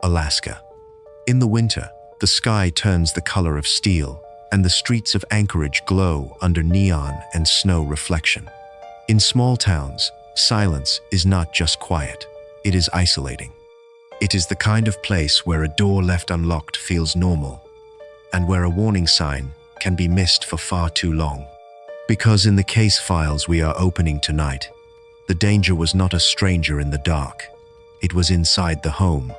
Alaska. In the winter, the sky turns the color of steel, and the streets of Anchorage glow under neon and snow reflection. In small towns, silence is not just quiet, it is isolating. It is the kind of place where a door left unlocked feels normal, and where a warning sign can be missed for far too long. Because in the case files we are opening tonight, the danger was not a stranger in the dark, it was inside the home.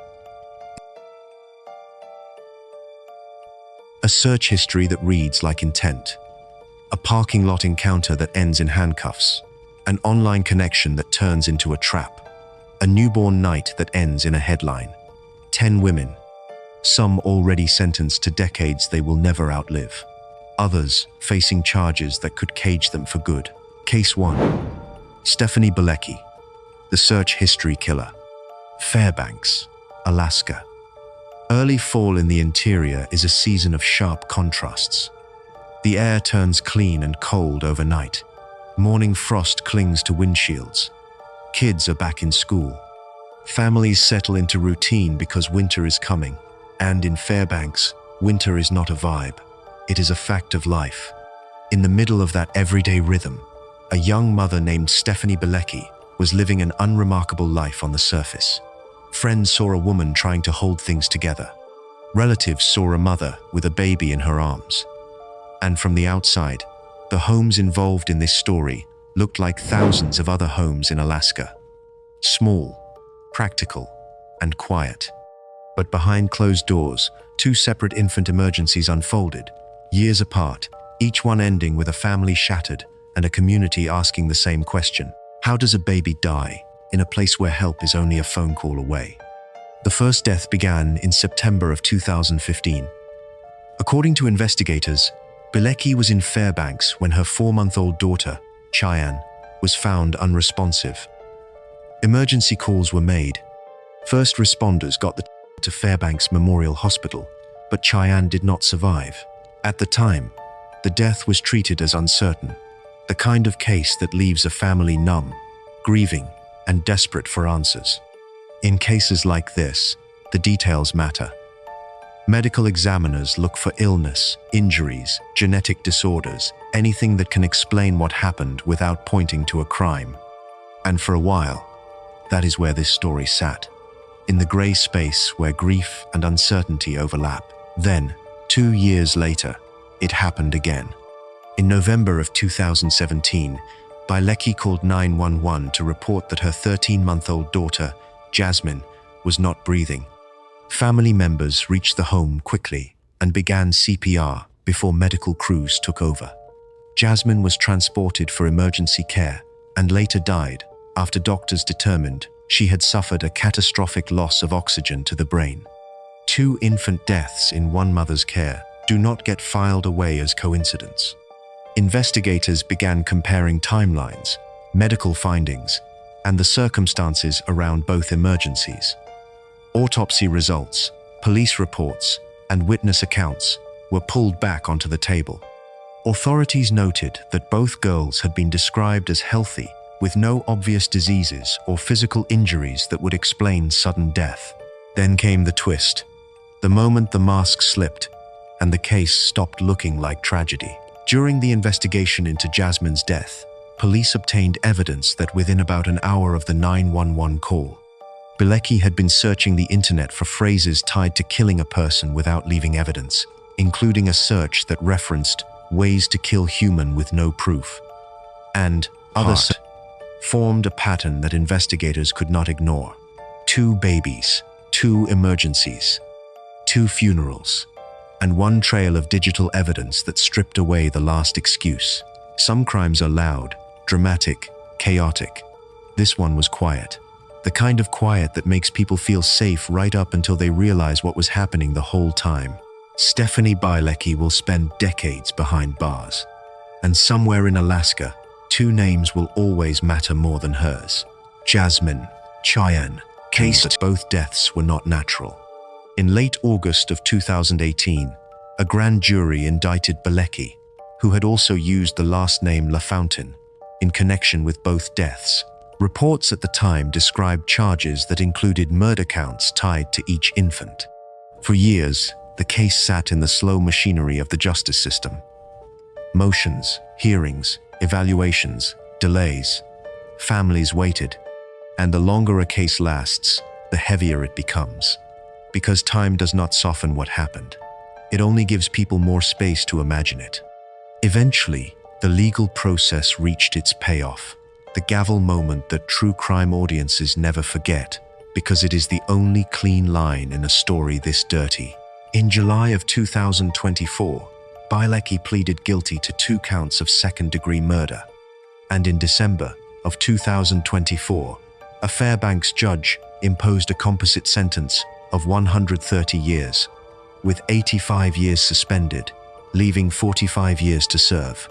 A search history that reads like intent. A parking lot encounter that ends in handcuffs. An online connection that turns into a trap. A newborn night that ends in a headline. 10 women. Some already sentenced to decades they will never outlive. Others facing charges that could cage them for good. Case 1. Stephanie Bilecki, the search history killer. Fairbanks, Alaska. Early fall in the interior is a season of sharp contrasts. The air turns clean and cold overnight. Morning frost clings to windshields. Kids are back in school. Families settle into routine because winter is coming. And in Fairbanks, winter is not a vibe. It is a fact of life. In the middle of that everyday rhythm, a young mother named Stephanie Bilecki was living an unremarkable life on the surface. Friends saw a woman trying to hold things together. Relatives saw a mother with a baby in her arms. And from the outside, the homes involved in this story looked like thousands of other homes in Alaska. Small, practical, and quiet. But behind closed doors, 2 separate infant emergencies unfolded, years apart, each one ending with a family shattered and a community asking the same question. How does a baby die in a place where help is only a phone call away? The first death began in September of 2015. According to investigators, Bilecki was in Fairbanks when her 4-month-old daughter, Cheyenne, was found unresponsive. Emergency calls were made. First responders got to Fairbanks Memorial Hospital, but Cheyenne did not survive. At the time, the death was treated as uncertain, the kind of case that leaves a family numb, grieving, and desperate for answers. In cases like this, the details matter. Medical examiners look for illness, injuries, genetic disorders, anything that can explain what happened without pointing to a crime. And for a while, that is where this story sat, in the gray space where grief and uncertainty overlap. Then, 2 years later, it happened again. In November of 2017, Bilecki called 911 to report that her 13-month-old daughter, Jasmine, was not breathing. Family members reached the home quickly and began CPR before medical crews took over. Jasmine was transported for emergency care and later died after doctors determined she had suffered a catastrophic loss of oxygen to the brain. 2 infant deaths in one mother's care do not get filed away as coincidence. Investigators began comparing timelines, medical findings, and the circumstances around both emergencies. Autopsy results, police reports, and witness accounts were pulled back onto the table. Authorities noted that both girls had been described as healthy, with no obvious diseases or physical injuries that would explain sudden death. Then came the twist. The moment the mask slipped, and the case stopped looking like tragedy. During the investigation into Jasmine's death, police obtained evidence that within about an hour of the 911 call, Bilecki had been searching the internet for phrases tied to killing a person without leaving evidence, including a search that referenced ways to kill human with no proof. And others formed a pattern that investigators could not ignore. 2 babies, 2 emergencies, 2 funerals, and 1 trail of digital evidence that stripped away the last excuse. Some crimes are loud, dramatic, chaotic. This one was quiet. The kind of quiet that makes people feel safe right up until they realize what was happening the whole time. Stephanie Bilecki will spend decades behind bars. And somewhere in Alaska, 2 names will always matter more than hers. Jasmine, Cheyenne. Case that both deaths were not natural. In late August of 2018, a grand jury indicted Bilecki, who had also used the last name LaFountain, in connection with both deaths. Reports at the time described charges that included murder counts tied to each infant. For years, the case sat in the slow machinery of the justice system. Motions, hearings, evaluations, delays. Families waited, and the longer a case lasts, the heavier it becomes. Because time does not soften what happened. It only gives people more space to imagine it. Eventually, the legal process reached its payoff. The gavel moment that true crime audiences never forget, because it is the only clean line in a story this dirty. In July of 2024, Bielecki pleaded guilty to 2 counts of second-degree murder. And in December of 2024, a Fairbanks judge imposed a composite sentence of 130 years, with 85 years suspended, leaving 45 years to serve.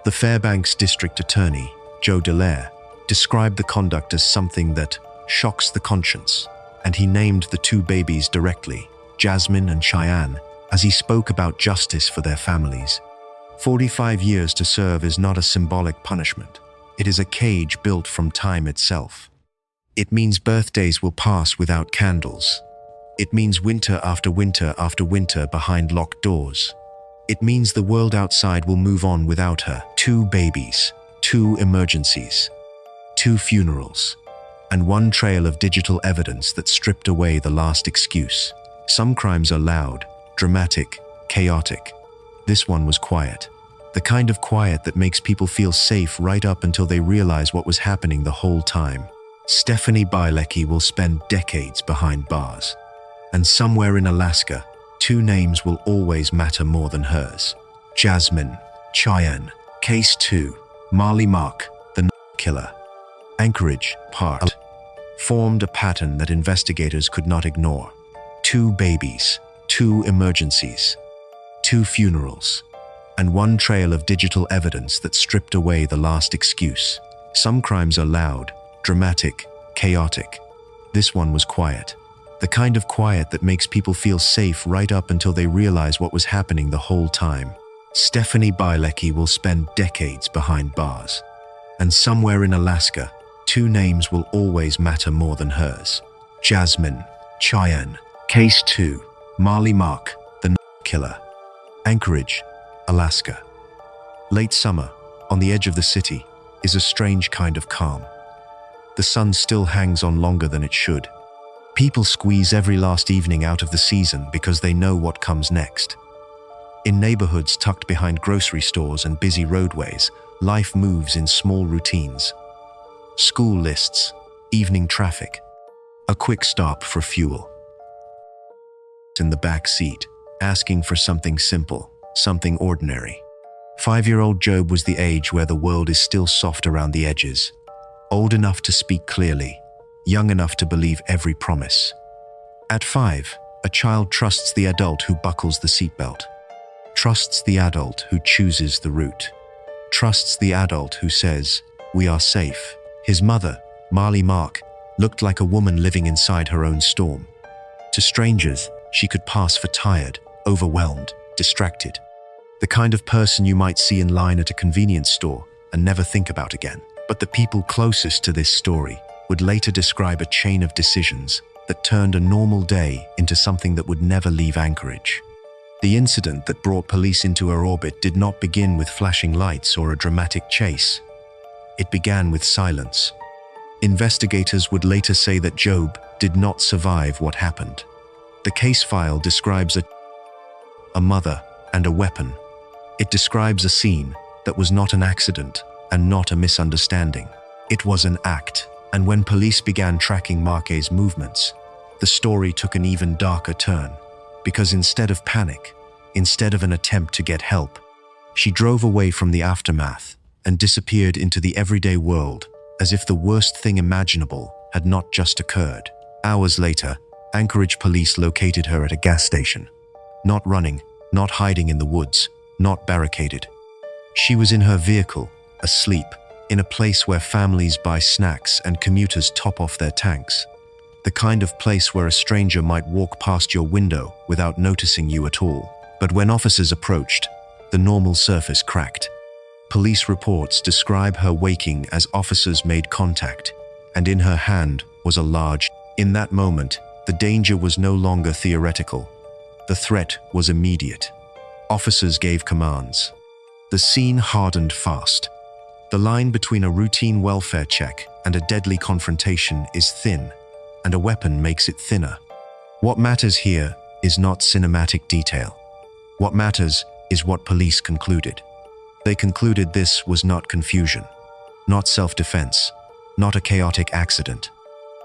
The Fairbanks District Attorney, Joe Dallaire, described the conduct as something that shocks the conscience, and he named the 2 babies directly, Jasmine and Cheyenne, as he spoke about justice for their families. 45 years to serve is not a symbolic punishment. It is a cage built from time itself. It means birthdays will pass without candles. It means winter after winter after winter behind locked doors. It means the world outside will move on without her. 2 babies, 2 emergencies, 2 funerals, and 1 trail of digital evidence that stripped away the last excuse. Some crimes are loud, dramatic, chaotic. This one was quiet. The kind of quiet that makes people feel safe right up until they realize what was happening the whole time. Stephanie Bielecki will spend decades behind bars. And somewhere in Alaska, 2 names will always matter more than hers. Jasmine, Cheyenne. Case 2, Marley Mark, the killer. Anchorage, part. Formed a pattern that investigators could not ignore. 2 babies, 2 emergencies, 2 funerals, and 1 trail of digital evidence that stripped away the last excuse. Some crimes are loud, dramatic, chaotic. This one was quiet. The kind of quiet that makes people feel safe right up until they realize what was happening the whole time. Stephanie Bielecki will spend decades behind bars. And somewhere in Alaska, 2 names will always matter more than hers. Jasmine, Cheyenne. Case 2, Marley Mark, the killer. Anchorage, Alaska. Late summer, on the edge of the city, is a strange kind of calm. The sun still hangs on longer than it should. People squeeze every last evening out of the season because they know what comes next. In neighborhoods tucked behind grocery stores and busy roadways, life moves in small routines. School lists, evening traffic, a quick stop for fuel. In the back seat, asking for something simple, something ordinary. 5-year-old Job was the age where the world is still soft around the edges, old enough to speak clearly, young enough to believe every promise. At 5, a child trusts the adult who buckles the seatbelt, trusts the adult who chooses the route, trusts the adult who says, "We are safe." His mother, Marley Mark, looked like a woman living inside her own storm. To strangers, she could pass for tired, overwhelmed, distracted. The kind of person you might see in line at a convenience store and never think about again. But the people closest to this story would later describe a chain of decisions that turned a normal day into something that would never leave Anchorage. The incident that brought police into her orbit did not begin with flashing lights or a dramatic chase. It began with silence. Investigators would later say that Job did not survive what happened. The case file describes a mother and a weapon. It describes a scene that was not an accident and not a misunderstanding. It was an act, and when police began tracking Marque's movements, the story took an even darker turn, because instead of panic, instead of an attempt to get help, she drove away from the aftermath and disappeared into the everyday world as if the worst thing imaginable had not just occurred. Hours later, Anchorage police located her at a gas station. Not running, not hiding in the woods, not barricaded. She was in her vehicle, asleep, in a place where families buy snacks and commuters top off their tanks. The kind of place where a stranger might walk past your window without noticing you at all. But when officers approached, the normal surface cracked. Police reports describe her waking as officers made contact, and in her hand was a large. In that moment, the danger was no longer theoretical. The threat was immediate. Officers gave commands. The scene hardened fast. The line between a routine welfare check and a deadly confrontation is thin, and a weapon makes it thinner. What matters here is not cinematic detail. What matters is what police concluded. They concluded this was not confusion, not self-defense, not a chaotic accident.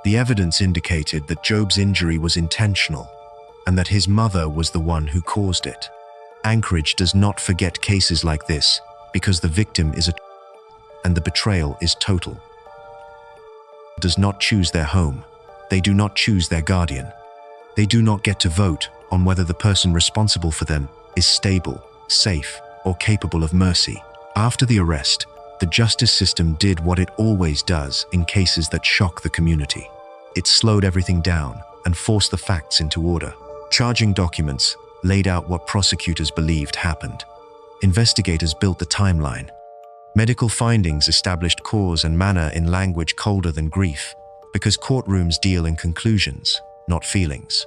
The evidence indicated that Job's injury was intentional, and that his mother was the one who caused it. Anchorage does not forget cases like this because the victim is and the betrayal is total. Does not choose their home. They do not choose their guardian. They do not get to vote on whether the person responsible for them is stable, safe, or capable of mercy. After the arrest, the justice system did what it always does in cases that shock the community. It slowed everything down and forced the facts into order. Charging documents laid out what prosecutors believed happened. Investigators built the timeline. Medical findings established cause and manner in language colder than grief, because courtrooms deal in conclusions, not feelings.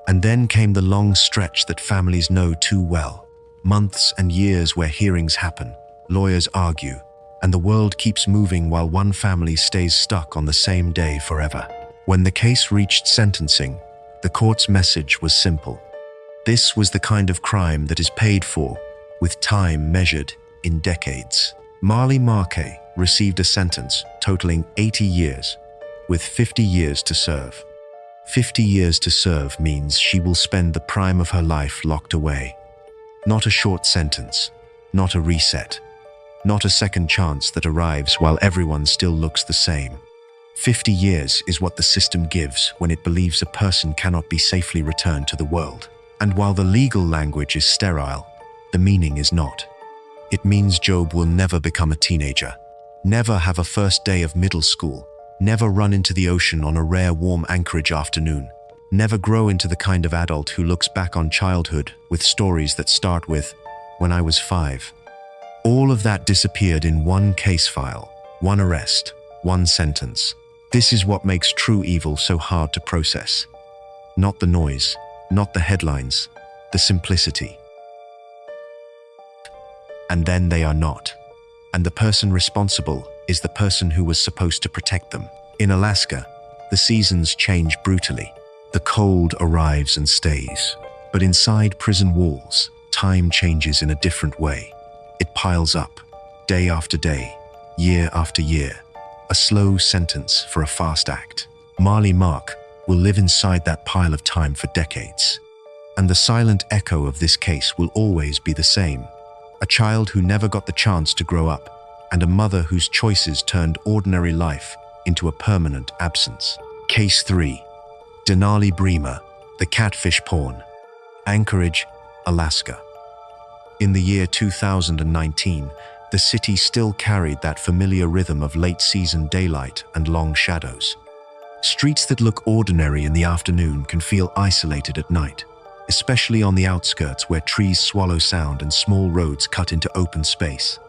And then came the long stretch that families know too well. Months and years where hearings happen, lawyers argue, and the world keeps moving while one family stays stuck on the same day forever. When the case reached sentencing, the court's message was simple. This was the kind of crime that is paid for, with time measured in decades. Marley Markay received a sentence totaling 80 years, with 50 years to serve. 50 years to serve means she will spend the prime of her life locked away. Not a short sentence, not a reset, not a second chance that arrives while everyone still looks the same. 50 years is what the system gives when it believes a person cannot be safely returned to the world. And while the legal language is sterile, the meaning is not. It means Job will never become a teenager, never have a first day of middle school, never run into the ocean on a rare warm Anchorage afternoon, never grow into the kind of adult who looks back on childhood with stories that start with, "When I was 5." All of that disappeared in one case file, one arrest, one sentence. This is what makes true evil so hard to process. Not the noise, not the headlines, the simplicity. And then they are not. And the person responsible is the person who was supposed to protect them. In Alaska, the seasons change brutally. The cold arrives and stays. But inside prison walls, time changes in a different way. It piles up, day after day, year after year. A slow sentence for a fast act. Marley Mark will live inside that pile of time for decades. And the silent echo of this case will always be the same. A child who never got the chance to grow up, and a mother whose choices turned ordinary life into a permanent absence. Case 3. Denali Bremer, the catfish pawn. Anchorage, Alaska. In the year 2019, the city still carried that familiar rhythm of late-season daylight and long shadows. Streets that look ordinary in the afternoon can feel isolated at night, especially on the outskirts where trees swallow sound and small roads cut into open space.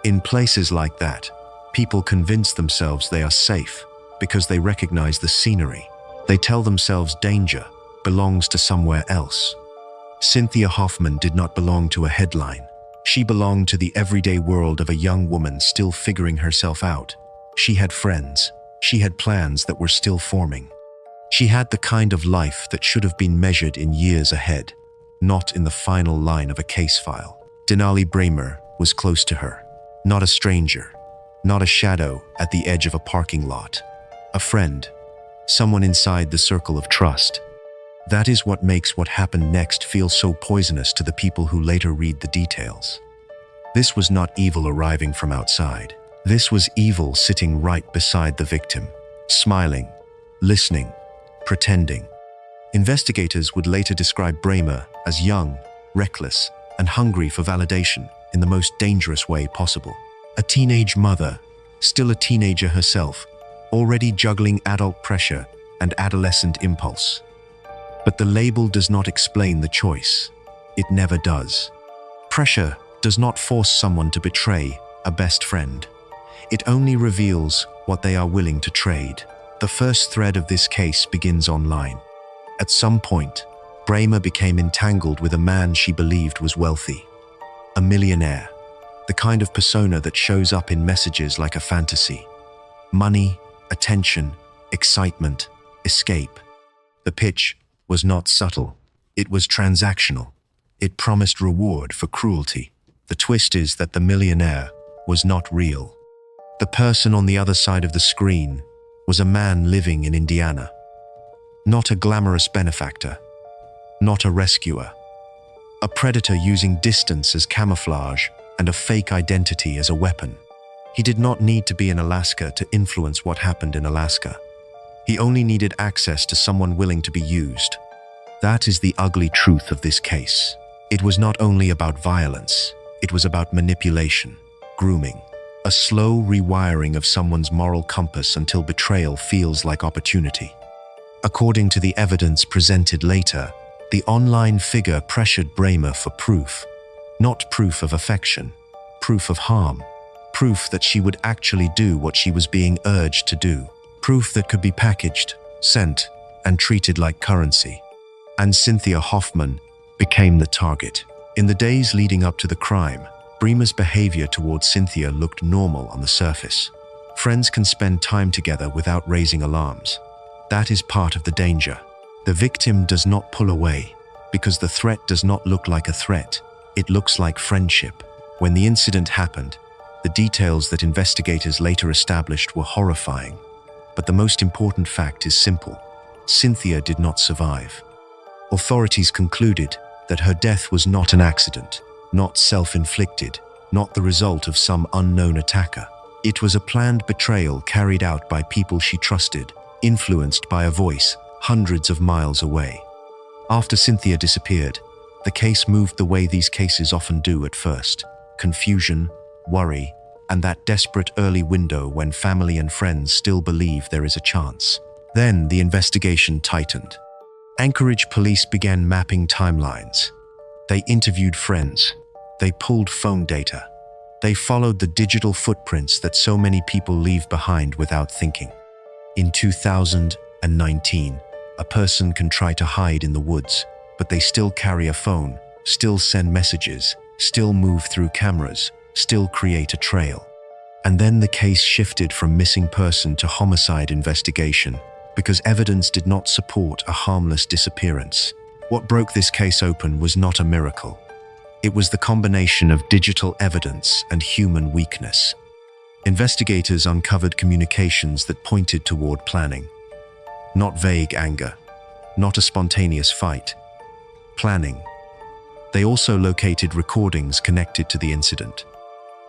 In places like that, people convince themselves they are safe because they recognize the scenery. They tell themselves danger belongs to somewhere else. Cynthia Hoffman did not belong to a headline. She belonged to the everyday world of a young woman still figuring herself out. She had friends. She had plans that were still forming. She had the kind of life that should have been measured in years ahead, not in the final line of a case file. Denali Bremer was close to her. Not a stranger, not a shadow at the edge of a parking lot. A friend, someone inside the circle of trust. That is what makes what happened next feel so poisonous to the people who later read the details. This was not evil arriving from outside. This was evil sitting right beside the victim, smiling, listening, pretending. Investigators would later describe Bremer as young, reckless, and hungry for validation in the most dangerous way possible. A teenage mother, still a teenager herself, already juggling adult pressure and adolescent impulse. But the label does not explain the choice. It never does. Pressure does not force someone to betray a best friend. It only reveals what they are willing to trade. The first thread of this case begins online. At some point, Brema became entangled with a man she believed was wealthy. A millionaire. The kind of persona that shows up in messages like a fantasy. Money, attention, excitement, escape. The pitch was not subtle. It was transactional. It promised reward for cruelty. The twist is that the millionaire was not real. The person on the other side of the screen was a man living in Indiana. Not a glamorous benefactor. Not a rescuer. A predator using distance as camouflage and a fake identity as a weapon. He did not need to be in Alaska to influence what happened in Alaska. He only needed access to someone willing to be used. That is the ugly truth of this case. It was not only about violence, it was about manipulation, grooming, a slow rewiring of someone's moral compass until betrayal feels like opportunity. According to the evidence presented later, the online figure pressured Brema for proof. Not proof of affection, proof of harm. Proof that she would actually do what she was being urged to do. Proof that could be packaged, sent, and treated like currency. And Cynthia Hoffman became the target. In the days leading up to the crime, Brema's behavior towards Cynthia looked normal on the surface. Friends can spend time together without raising alarms. That is part of the danger. The victim does not pull away, because the threat does not look like a threat. It looks like friendship. When the incident happened, the details that investigators later established were horrifying. But the most important fact is simple. Cynthia did not survive. Authorities concluded that her death was not an accident, not self-inflicted, not the result of some unknown attacker. It was a planned betrayal carried out by people she trusted, influenced by a voice hundreds of miles away. After Cynthia disappeared, the case moved the way these cases often do at first. Confusion, worry, and that desperate early window when family and friends still believe there is a chance. Then the investigation tightened. Anchorage police began mapping timelines. They interviewed friends. They pulled phone data. They followed the digital footprints that so many people leave behind without thinking. In 2019, a person can try to hide in the woods, but they still carry a phone, still send messages, still move through cameras, still create a trail. And then the case shifted from missing person to homicide investigation because evidence did not support a harmless disappearance. What broke this case open was not a miracle. It was the combination of digital evidence and human weakness. Investigators uncovered communications that pointed toward planning. Not vague anger, not a spontaneous fight. Planning. They also located recordings connected to the incident.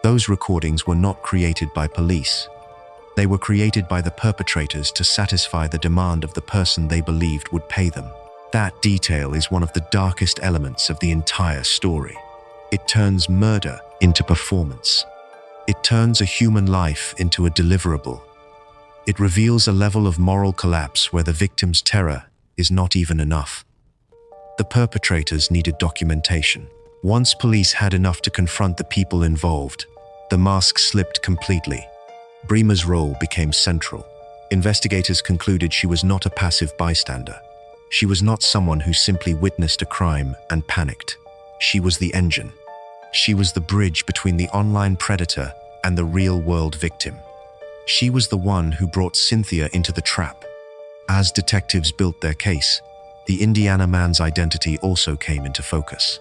Those recordings were not created by police. They were created by the perpetrators to satisfy the demand of the person they believed would pay them. That detail is one of the darkest elements of the entire story. It turns murder into performance. It turns a human life into a deliverable. It reveals a level of moral collapse where the victim's terror is not even enough. The perpetrators needed documentation. Once police had enough to confront the people involved, the mask slipped completely. Brema's role became central. Investigators concluded she was not a passive bystander. She was not someone who simply witnessed a crime and panicked. She was the engine. She was the bridge between the online predator and the real-world victim. She was the one who brought Cynthia into the trap. As detectives built their case, the Indiana man's identity also came into focus.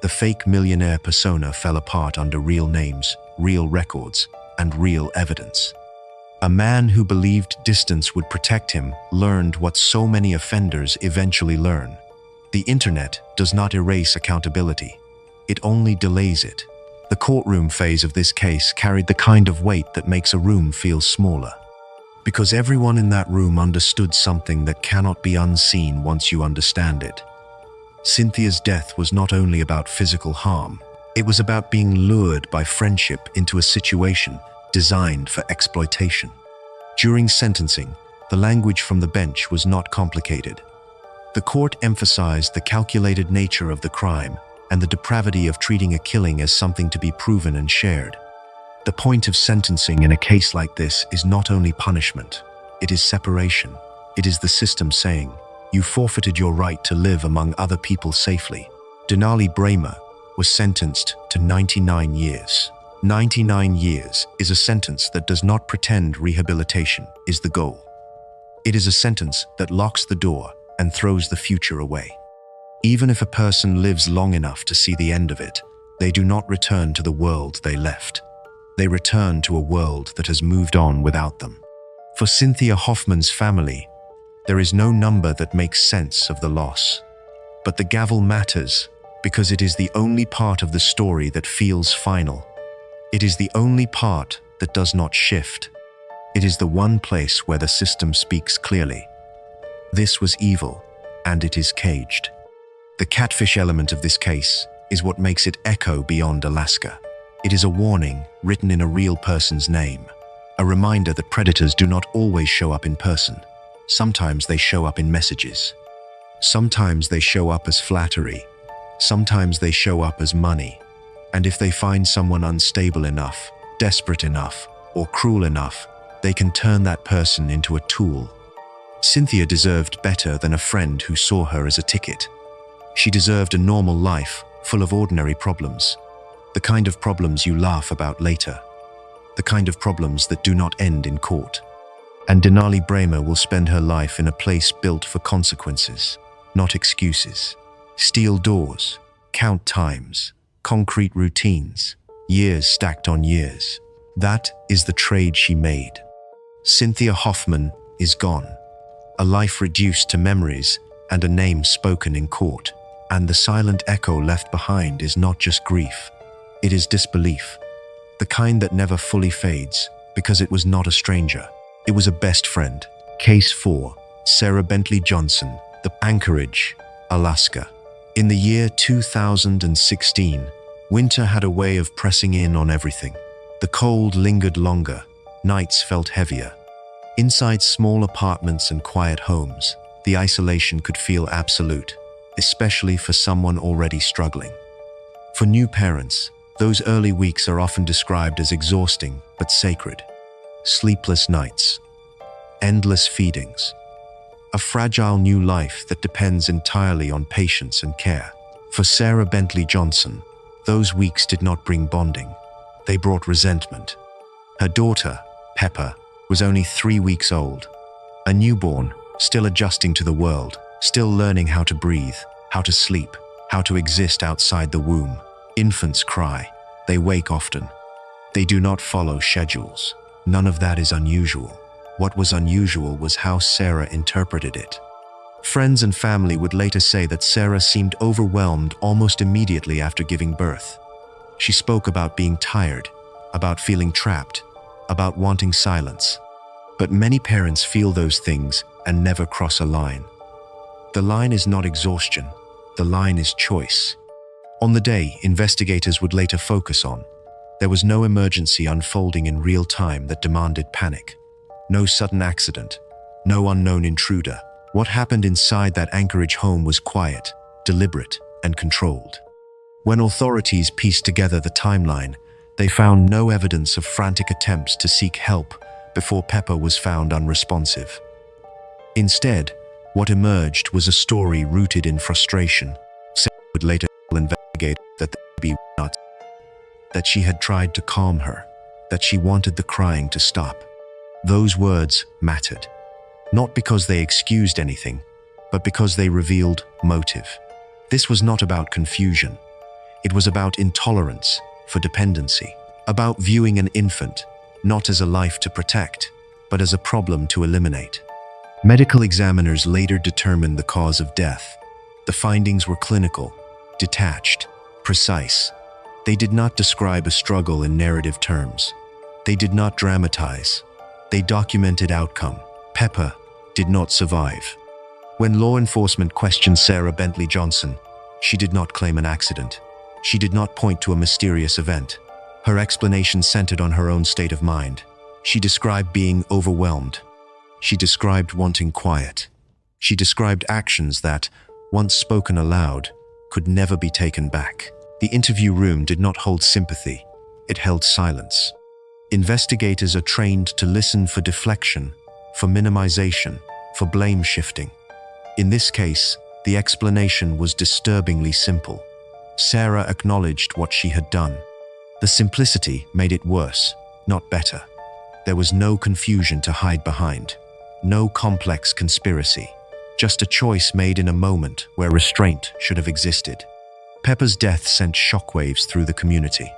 The fake millionaire persona fell apart under real names, real records, and real evidence. A man who believed distance would protect him learned what so many offenders eventually learn. The internet does not erase accountability. It only delays it. The courtroom phase of this case carried the kind of weight that makes a room feel smaller. Because everyone in that room understood something that cannot be unseen once you understand it. Cynthia's death was not only about physical harm, it was about being lured by friendship into a situation designed for exploitation. During sentencing, the language from the bench was not complicated. The court emphasized the calculated nature of the crime and the depravity of treating a killing as something to be proven and shared. The point of sentencing in a case like this is not only punishment, it is separation. It is the system saying, you forfeited your right to live among other people safely. Denali Bremer was sentenced to 99 years. 99 years is a sentence that does not pretend rehabilitation is the goal. It is a sentence that locks the door and throws the future away. Even if a person lives long enough to see the end of it, they do not return to the world they left. They return to a world that has moved on without them. For Cynthia Hoffman's family, there is no number that makes sense of the loss. But the gavel matters because it is the only part of the story that feels final. It is the only part that does not shift. It is the one place where the system speaks clearly. This was evil, and it is caged. The catfish element of this case is what makes it echo beyond Alaska. It is a warning written in a real person's name, a reminder that predators do not always show up in person. Sometimes they show up in messages. Sometimes they show up as flattery. Sometimes they show up as money. And if they find someone unstable enough, desperate enough, or cruel enough, they can turn that person into a tool. Cynthia deserved better than a friend who saw her as a ticket. She deserved a normal life, full of ordinary problems. The kind of problems you laugh about later. The kind of problems that do not end in court. And Denali Bremer will spend her life in a place built for consequences, not excuses. Steel doors, count times, concrete routines, years stacked on years. That is the trade she made. Cynthia Hoffman is gone. A life reduced to memories and a name spoken in court. And the silent echo left behind is not just grief. It is disbelief. The kind that never fully fades because it was not a stranger. It was a best friend. Case 4, Sarah Bentley Johnson, the Anchorage, Alaska. In the year 2016, winter had a way of pressing in on everything. The cold lingered longer, nights felt heavier. Inside small apartments and quiet homes, the isolation could feel absolute, especially for someone already struggling. For new parents, those early weeks are often described as exhausting but sacred. Sleepless nights, endless feedings, a fragile new life that depends entirely on patience and care. For Sarah Bentley Johnson, those weeks did not bring bonding. They brought resentment. Her daughter, Pepper, was only 3 weeks old. A newborn, still adjusting to the world, still learning how to breathe, how to sleep, how to exist outside the womb. Infants cry. They wake often. They do not follow schedules. None of that is unusual. What was unusual was how Sarah interpreted it. Friends and family would later say that Sarah seemed overwhelmed almost immediately after giving birth. She spoke about being tired, about feeling trapped, about wanting silence. But many parents feel those things and never cross a line. The line is not exhaustion. The line is choice. On the day investigators would later focus on, there was no emergency unfolding in real time that demanded panic. No sudden accident. No unknown intruder. What happened inside that Anchorage home was quiet, deliberate, and controlled. When authorities pieced together the timeline, they found no evidence of frantic attempts to seek help before Pepper was found unresponsive. Instead, what emerged was a story rooted in frustration. Sarah would later investigate that the baby was not, that she had tried to calm her, that she wanted the crying to stop. Those words mattered, not because they excused anything, but because they revealed motive. This was not about confusion. It was about intolerance for dependency, about viewing an infant not as a life to protect, but as a problem to eliminate. Medical examiners later determined the cause of death. The findings were clinical, detached, precise. They did not describe a struggle in narrative terms. They did not dramatize. They documented outcome. Pepper did not survive. When law enforcement questioned Sarah Bentley Johnson, she did not claim an accident. She did not point to a mysterious event. Her explanation centered on her own state of mind. She described being overwhelmed. She described wanting quiet. She described actions that, once spoken aloud, could never be taken back. The interview room did not hold sympathy. It held silence. Investigators are trained to listen for deflection, for minimization, for blame shifting. In this case, the explanation was disturbingly simple. Sarah acknowledged what she had done. The simplicity made it worse, not better. There was no confusion to hide behind, no complex conspiracy, just a choice made in a moment where restraint should have existed. Pepper's death sent shockwaves through the community.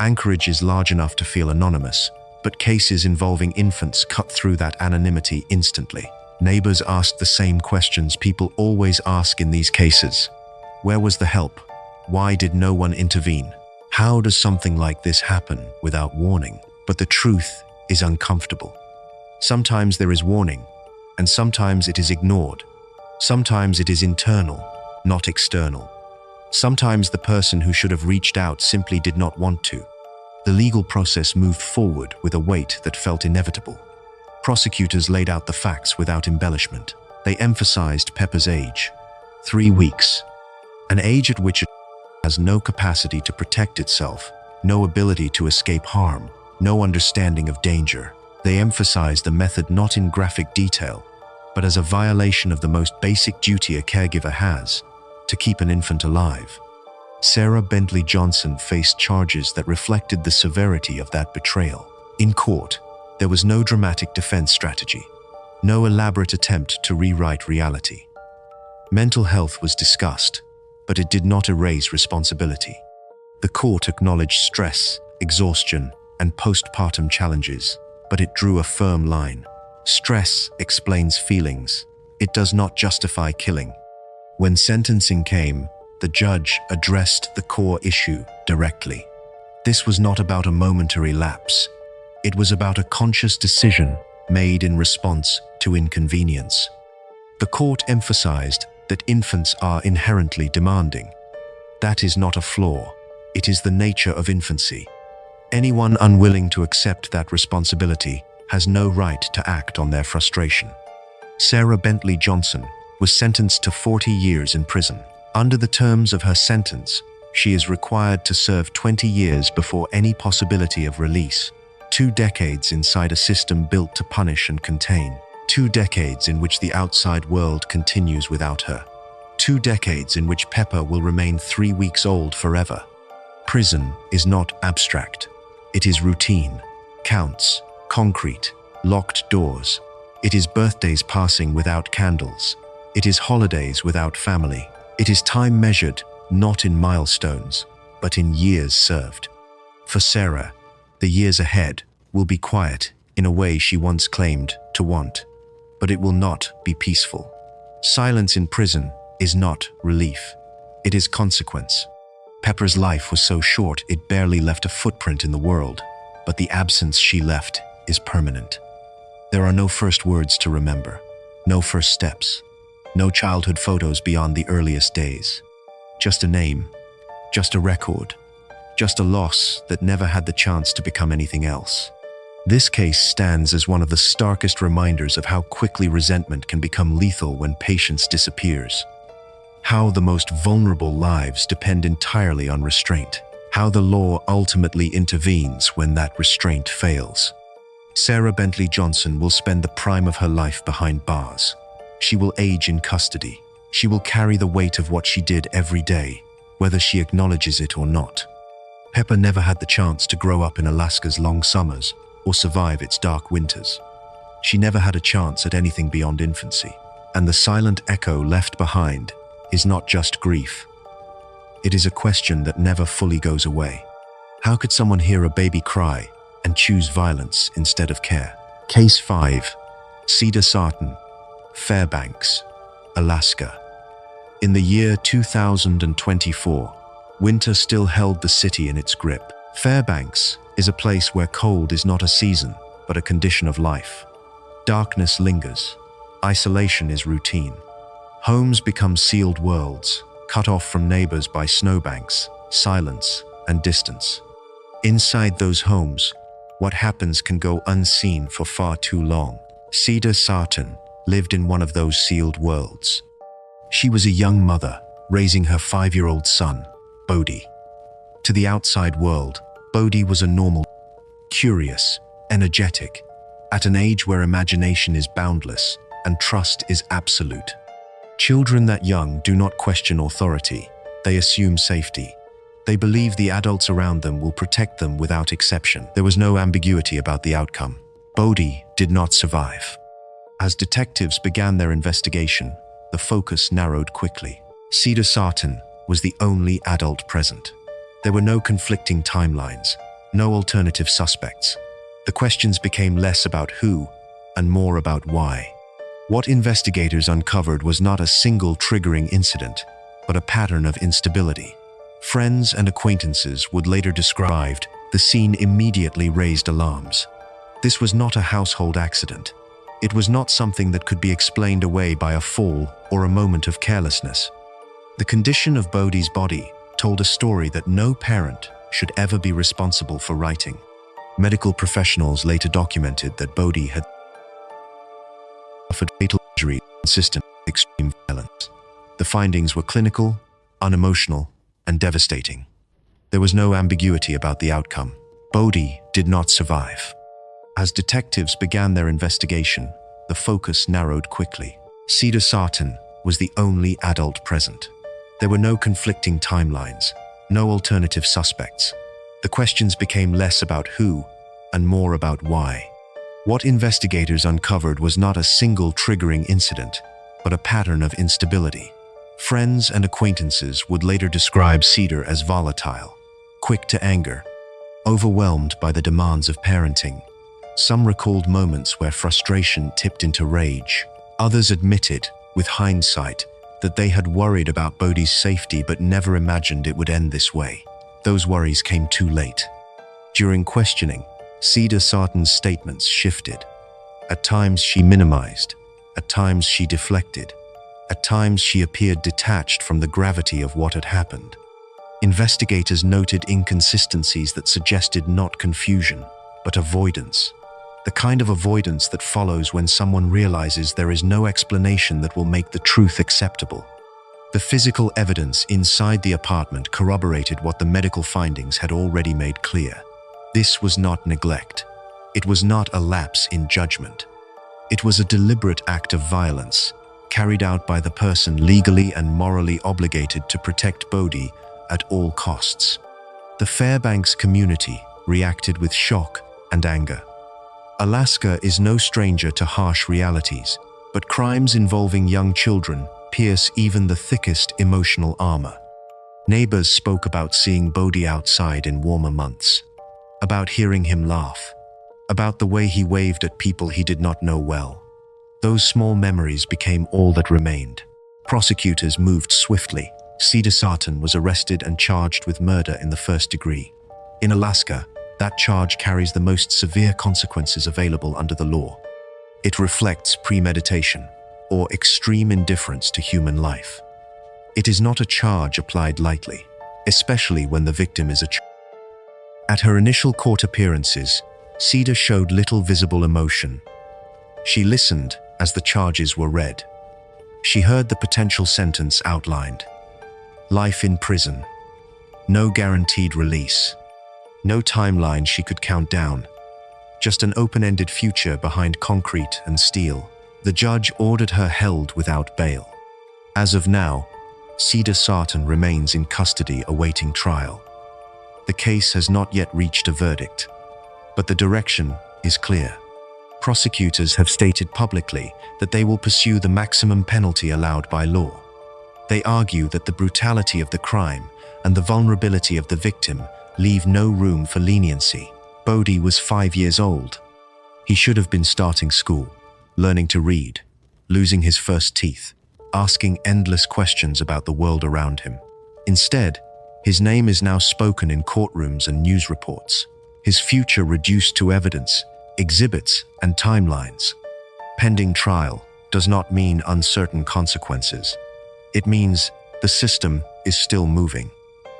Anchorage is large enough to feel anonymous, but cases involving infants cut through that anonymity instantly. Neighbors asked the same questions people always ask in these cases. Where was the help? Why did no one intervene? How does something like this happen without warning? But the truth is uncomfortable. Sometimes there is warning, and sometimes it is ignored. Sometimes it is internal, not external. Sometimes the person who should have reached out simply did not want to. The legal process moved forward with a weight that felt inevitable. Prosecutors laid out the facts without embellishment. They emphasized Pepper's age, 3 weeks, an age at which it has no capacity to protect itself, no ability to escape harm, no understanding of danger. They emphasized the method not in graphic detail, but as a violation of the most basic duty a caregiver has, to keep an infant alive. Sarah Bentley Johnson faced charges that reflected the severity of that betrayal. In court, there was no dramatic defense strategy, no elaborate attempt to rewrite reality. Mental health was discussed, but it did not erase responsibility. The court acknowledged stress, exhaustion, and postpartum challenges, but it drew a firm line. Stress explains feelings. It does not justify killing. When sentencing came, the judge addressed the core issue directly. This was not about a momentary lapse. It was about a conscious decision made in response to inconvenience. The court emphasized that infants are inherently demanding. That is not a flaw. It is the nature of infancy. Anyone unwilling to accept that responsibility has no right to act on their frustration. Sarah Bentley Johnson was sentenced to 40 years in prison. Under the terms of her sentence, she is required to serve 20 years before any possibility of release. 2 decades inside a system built to punish and contain. 2 decades in which the outside world continues without her. 2 decades in which Pepper will remain 3 weeks old forever. Prison is not abstract. It is routine, counts, concrete, locked doors. It is birthdays passing without candles. It is holidays without family. It is time measured, not in milestones, but in years served. For Sarah, the years ahead will be quiet in a way she once claimed to want, but it will not be peaceful. Silence in prison is not relief. It is consequence. Pepper's life was so short it barely left a footprint in the world, but the absence she left is permanent. There are no first words to remember, no first steps, no childhood photos beyond the earliest days. Just a name, just a record, just a loss that never had the chance to become anything else. This case stands as one of the starkest reminders of how quickly resentment can become lethal when patience disappears. How the most vulnerable lives depend entirely on restraint. How the law ultimately intervenes when that restraint fails. Sarah Bentley Johnson will spend the prime of her life behind bars. She will age in custody. She will carry the weight of what she did every day, whether she acknowledges it or not. Pepper never had the chance to grow up in Alaska's long summers or survive its dark winters. She never had a chance at anything beyond infancy, and the silent echo left behind is not just grief. It is a question that never fully goes away. How could someone hear a baby cry and choose violence instead of care? Case 5. Cedar Sarton, Fairbanks, Alaska. In the year 2024, winter still held the city in its grip. Fairbanks is a place where cold is not a season, but a condition of life. Darkness lingers. Isolation is routine. Homes become sealed worlds, cut off from neighbors by snowbanks, silence, and distance. Inside those homes, what happens can go unseen for far too long. Cedar Sarton lived in one of those sealed worlds. She was a young mother, raising her 5-year-old son, Bodhi. To the outside world, Bodhi was a normal. curious, energetic, at an age where imagination is boundless and trust is absolute. Children that young do not question authority. They assume safety. They believe the adults around them will protect them without exception. There was no ambiguity about the outcome. Bodhi did not survive. As detectives began their investigation, the focus narrowed quickly. Cedar Sarton was the only adult present. There were no conflicting timelines, no alternative suspects. The questions became less about who and more about why. What investigators uncovered was not a single triggering incident, but a pattern of instability. Friends and acquaintances would later describe the scene immediately raised alarms. This was not a household accident. It was not something that could be explained away by a fall or a moment of carelessness. The condition of Bodhi's body told a story that no parent should ever be responsible for writing. Medical professionals later documented that Bodhi had suffered fatal injuries consistent with extreme violence. The findings were clinical, unemotional, and devastating. There was no ambiguity about the outcome. Bodhi did not survive. As detectives began their investigation, the focus narrowed quickly. Cedar Sarton was the only adult present. There were no conflicting timelines, no alternative suspects. The questions became less about who and more about why. What investigators uncovered was not a single triggering incident, but a pattern of instability. Friends and acquaintances would later describe Cedar as volatile, quick to anger, overwhelmed by the demands of parenting. Some recalled moments where frustration tipped into rage. Others admitted, with hindsight, that they had worried about Bodhi's safety but never imagined it would end this way. Those worries came too late. During questioning, Cedar Sarton's statements shifted. At times she minimized, at times she deflected, at times she appeared detached from the gravity of what had happened. Investigators noted inconsistencies that suggested not confusion, but avoidance. The kind of avoidance that follows when someone realizes there is no explanation that will make the truth acceptable. The physical evidence inside the apartment corroborated what the medical findings had already made clear. This was not neglect. It was not a lapse in judgment. It was a deliberate act of violence, carried out by the person legally and morally obligated to protect Bodhi at all costs. The Fairbanks community reacted with shock and anger. Alaska is no stranger to harsh realities, but crimes involving young children pierce even the thickest emotional armor. Neighbors spoke about seeing Bodhi outside in warmer months, about hearing him laugh, about the way he waved at people he did not know well. Those small memories became all that remained. Prosecutors moved swiftly. Cedar Sarton was arrested and charged with murder in the first degree. In Alaska, that charge carries the most severe consequences available under the law. It reflects premeditation or extreme indifference to human life. It is not a charge applied lightly, especially when the victim is a child. At her initial court appearances, Cedar showed little visible emotion. She listened as the charges were read. She heard the potential sentence outlined. Life in prison. No guaranteed release. No timeline she could count down. Just an open-ended future behind concrete and steel. The judge ordered her held without bail. As of now, Cedar Sarton remains in custody awaiting trial. The case has not yet reached a verdict, but the direction is clear. Prosecutors have stated publicly that they will pursue the maximum penalty allowed by law. They argue that the brutality of the crime and the vulnerability of the victim leave no room for leniency. Bodhi was 5 years old. He should have been starting school, learning to read, losing his first teeth, asking endless questions about the world around him. Instead, his name is now spoken in courtrooms and news reports. His future reduced to evidence, exhibits, and timelines. Pending trial does not mean uncertain consequences. It means the system is still moving.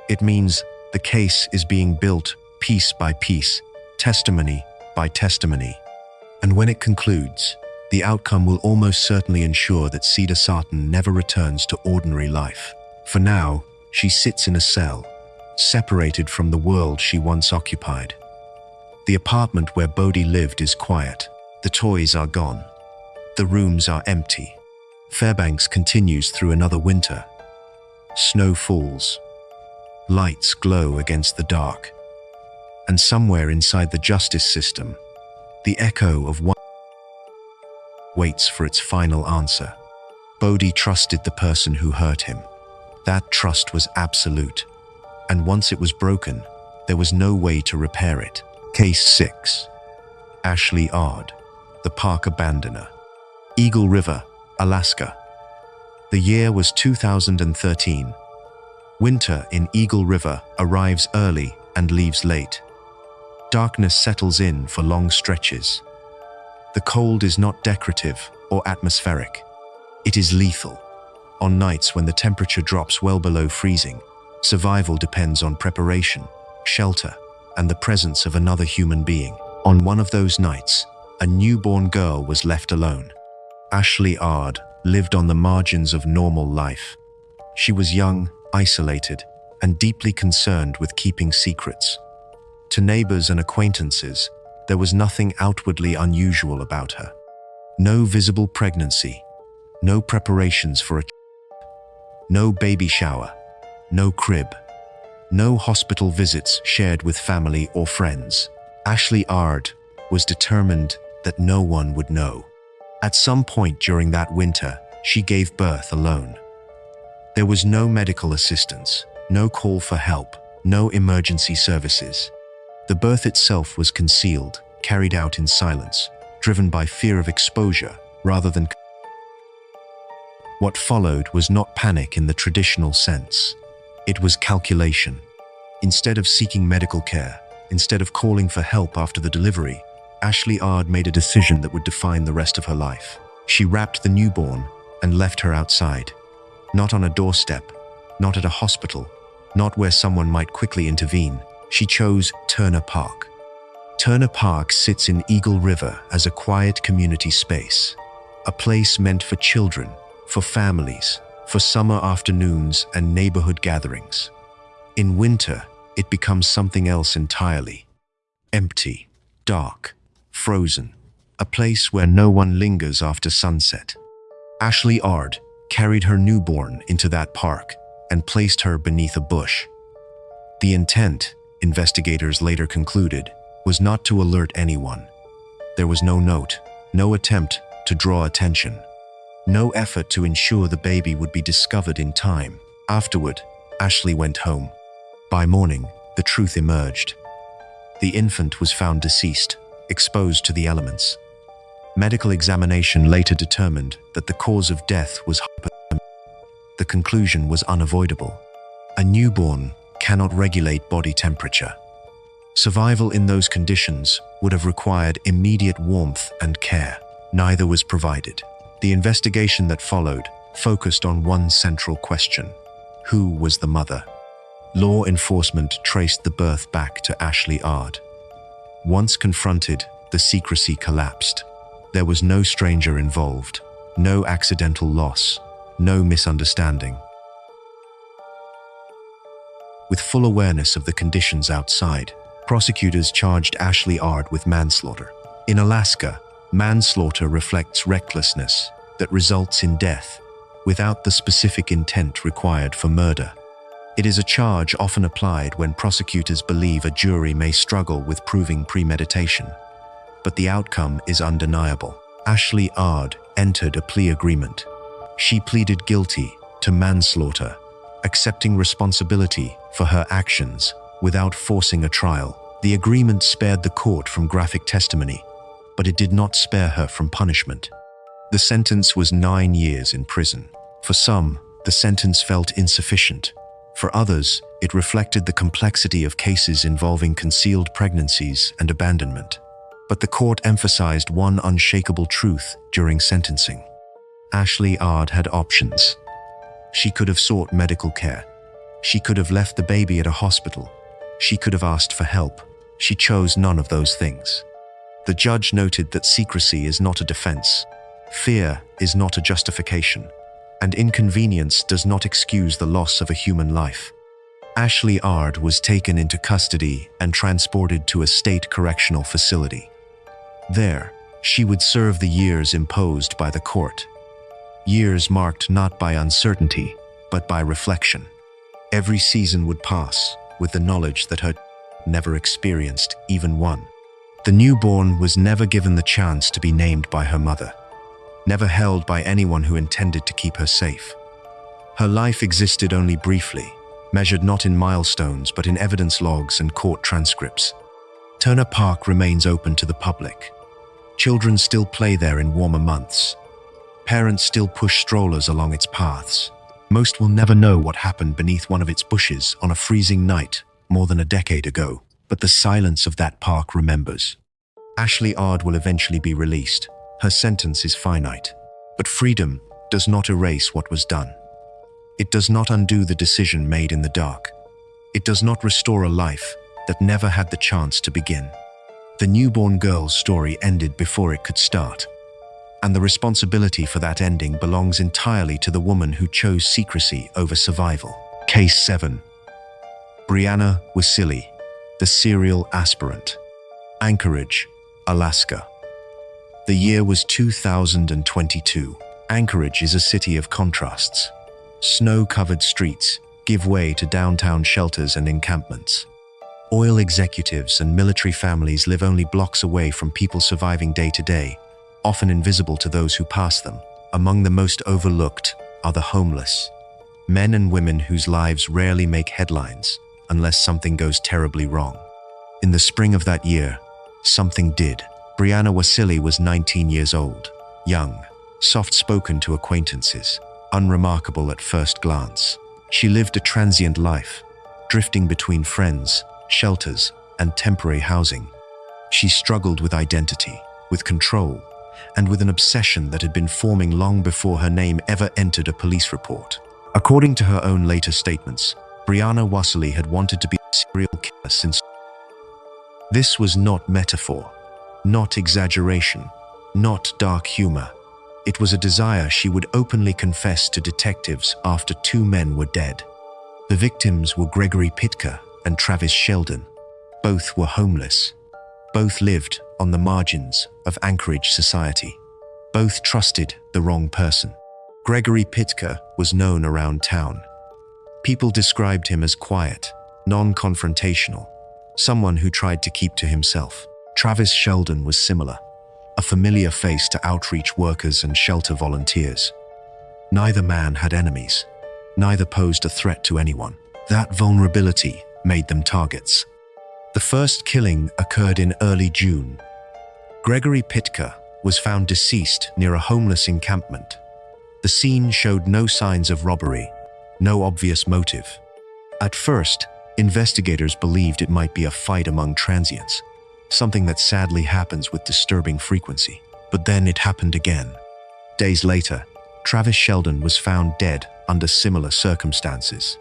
It means the case is being built piece by piece, testimony by testimony. And when it concludes, the outcome will almost certainly ensure that Cedar Sarton never returns to ordinary life. For now, she sits in a cell, separated from the world she once occupied. The apartment where Bodhi lived is quiet. The toys are gone. The rooms are empty. Fairbanks continues through another winter. Snow falls. Lights glow against the dark. And somewhere inside the justice system, the echo of one waits for its final answer. Bodhi trusted the person who hurt him. That trust was absolute. And once it was broken, there was no way to repair it. Case 6. Ashley Ard, the park abandoner. Eagle River, Alaska. The year was 2013. Winter in Eagle River arrives early and leaves late. Darkness settles in for long stretches. The cold is not decorative or atmospheric. It is lethal. On nights when the temperature drops well below freezing, survival depends on preparation, shelter, and the presence of another human being. On one of those nights, a newborn girl was left alone. Ashley Ard lived on the margins of normal life. She was young, isolated, and deeply concerned with keeping secrets. To neighbors and acquaintances, there was nothing outwardly unusual about her. No visible pregnancy, no preparations for a no baby shower, no crib, no hospital visits shared with family or friends. Ashley Ard was determined that no one would know. At some point during that winter, she gave birth alone. There was no medical assistance, no call for help, no emergency services. The birth itself was concealed, carried out in silence, driven by fear of exposure rather than. What followed was not panic in the traditional sense. It was calculation. Instead of seeking medical care, instead of calling for help after the delivery, Ashley Ard made a decision that would define the rest of her life. She wrapped the newborn and left her outside. Not on a doorstep, not at a hospital, not where someone might quickly intervene. She chose Turner Park. Turner Park sits in Eagle River as a quiet community space, a place meant for children, for families, for summer afternoons and neighborhood gatherings. In winter, it becomes something else entirely. Empty, dark, frozen, a place where no one lingers after sunset. Ashley Ard carried her newborn into that park and placed her beneath a bush. The intent, investigators later concluded, was not to alert anyone. There was no note, no attempt to draw attention, no effort to ensure the baby would be discovered in time. Afterward, Ashley went home. By morning, the truth emerged. The infant was found deceased, exposed to the elements. Medical examination later determined that the cause of death was hypothermia. The conclusion was unavoidable. A newborn cannot regulate body temperature. Survival in those conditions would have required immediate warmth and care. Neither was provided. The investigation that followed focused on one central question: who was the mother? Law enforcement traced the birth back to Ashley Ard. Once confronted, the secrecy collapsed. There was no stranger involved, no accidental loss, no misunderstanding. With full awareness of the conditions outside, prosecutors charged Ashley Ard with manslaughter. In Alaska, manslaughter reflects recklessness that results in death without the specific intent required for murder. It is a charge often applied when prosecutors believe a jury may struggle with proving premeditation. But the outcome is undeniable. Ashley Ard entered a plea agreement. She pleaded guilty to manslaughter, accepting responsibility for her actions without forcing a trial. The agreement spared the court from graphic testimony, but it did not spare her from punishment. The sentence was 9 years in prison. For some, the sentence felt insufficient. For others, it reflected the complexity of cases involving concealed pregnancies and abandonment. But the court emphasized one unshakable truth during sentencing. Ashley Ard had options. She could have sought medical care. She could have left the baby at a hospital. She could have asked for help. She chose none of those things. The judge noted that secrecy is not a defense. Fear is not a justification, and inconvenience does not excuse the loss of a human life. Ashley Ard was taken into custody and transported to a state correctional facility. There, she would serve the years imposed by the court. Years marked not by uncertainty, but by reflection. Every season would pass with the knowledge that her never experienced even one. The newborn was never given the chance to be named by her mother, never held by anyone who intended to keep her safe. Her life existed only briefly, measured not in milestones but in evidence logs and court transcripts. Turner Park remains open to the public. Children still play there in warmer months. Parents still push strollers along its paths. Most will never know what happened beneath one of its bushes on a freezing night more than a decade ago, but the silence of that park remembers. Ashley Ard will eventually be released. Her sentence is finite, but freedom does not erase what was done. It does not undo the decision made in the dark. It does not restore a life that never had the chance to begin. The newborn girl's story ended before it could start, and the responsibility for that ending belongs entirely to the woman who chose secrecy over survival. Case 7. Brianna Wasili, the serial aspirant. Anchorage, Alaska. The year was 2022. Anchorage is a city of contrasts. Snow-covered streets give way to downtown shelters and encampments. Oil executives and military families live only blocks away from people surviving day to day, often invisible to those who pass them. Among the most overlooked are the homeless, men and women whose lives rarely make headlines unless something goes terribly wrong. In the spring of that year, something did. Brianna Wasili was 19 years old, young, soft-spoken to acquaintances, unremarkable at first glance. She lived a transient life, drifting between friends, shelters, and temporary housing. She struggled with identity, with control, and with an obsession that had been forming long before her name ever entered a police report. According to her own later statements, Brianna Wasili had wanted to be a serial killer since. This was not metaphor, not exaggeration, not dark humor. It was a desire she would openly confess to detectives after 2 men were dead. The victims were Gregory Pitka and Travis Sheldon. Both were homeless. Both lived on the margins of Anchorage society. Both trusted the wrong person. Gregory Pitka was known around town. People described him as quiet, non-confrontational, someone who tried to keep to himself. Travis Sheldon was similar, a familiar face to outreach workers and shelter volunteers. Neither man had enemies. Neither posed a threat to anyone. That vulnerability made them targets. The first killing occurred in early June. Gregory Pitka was found deceased near a homeless encampment. The scene showed no signs of robbery, no obvious motive. At first, investigators believed it might be a fight among transients, something that sadly happens with disturbing frequency. But then it happened again. Days later, Travis Sheldon was found dead under similar circumstances.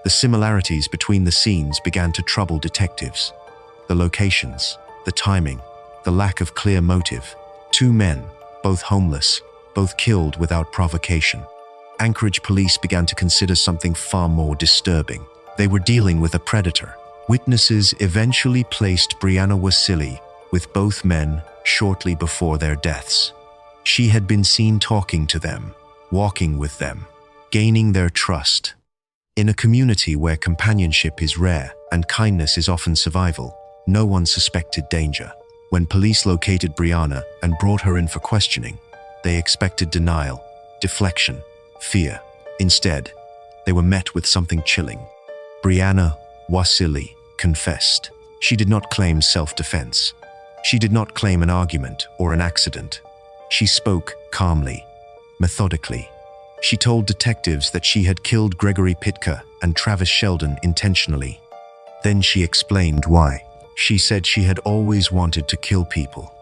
The similarities between the scenes began to trouble detectives. The locations, the timing, the lack of clear motive. 2 men, both homeless, both killed without provocation. Anchorage police began to consider something far more disturbing. They were dealing with a predator. Witnesses eventually placed Brianna Wasili with both men shortly before their deaths. She had been seen talking to them, walking with them, gaining their trust. In a community where companionship is rare and kindness is often survival, no one suspected danger. When police located Brianna and brought her in for questioning, they expected denial, deflection, fear. Instead, they were met with something chilling. Brianna Wasili confessed. She did not claim self-defense. She did not claim an argument or an accident. She spoke calmly, methodically. She told detectives that she had killed Gregory Pitka and Travis Sheldon intentionally. Then she explained why. She said she had always wanted to kill people,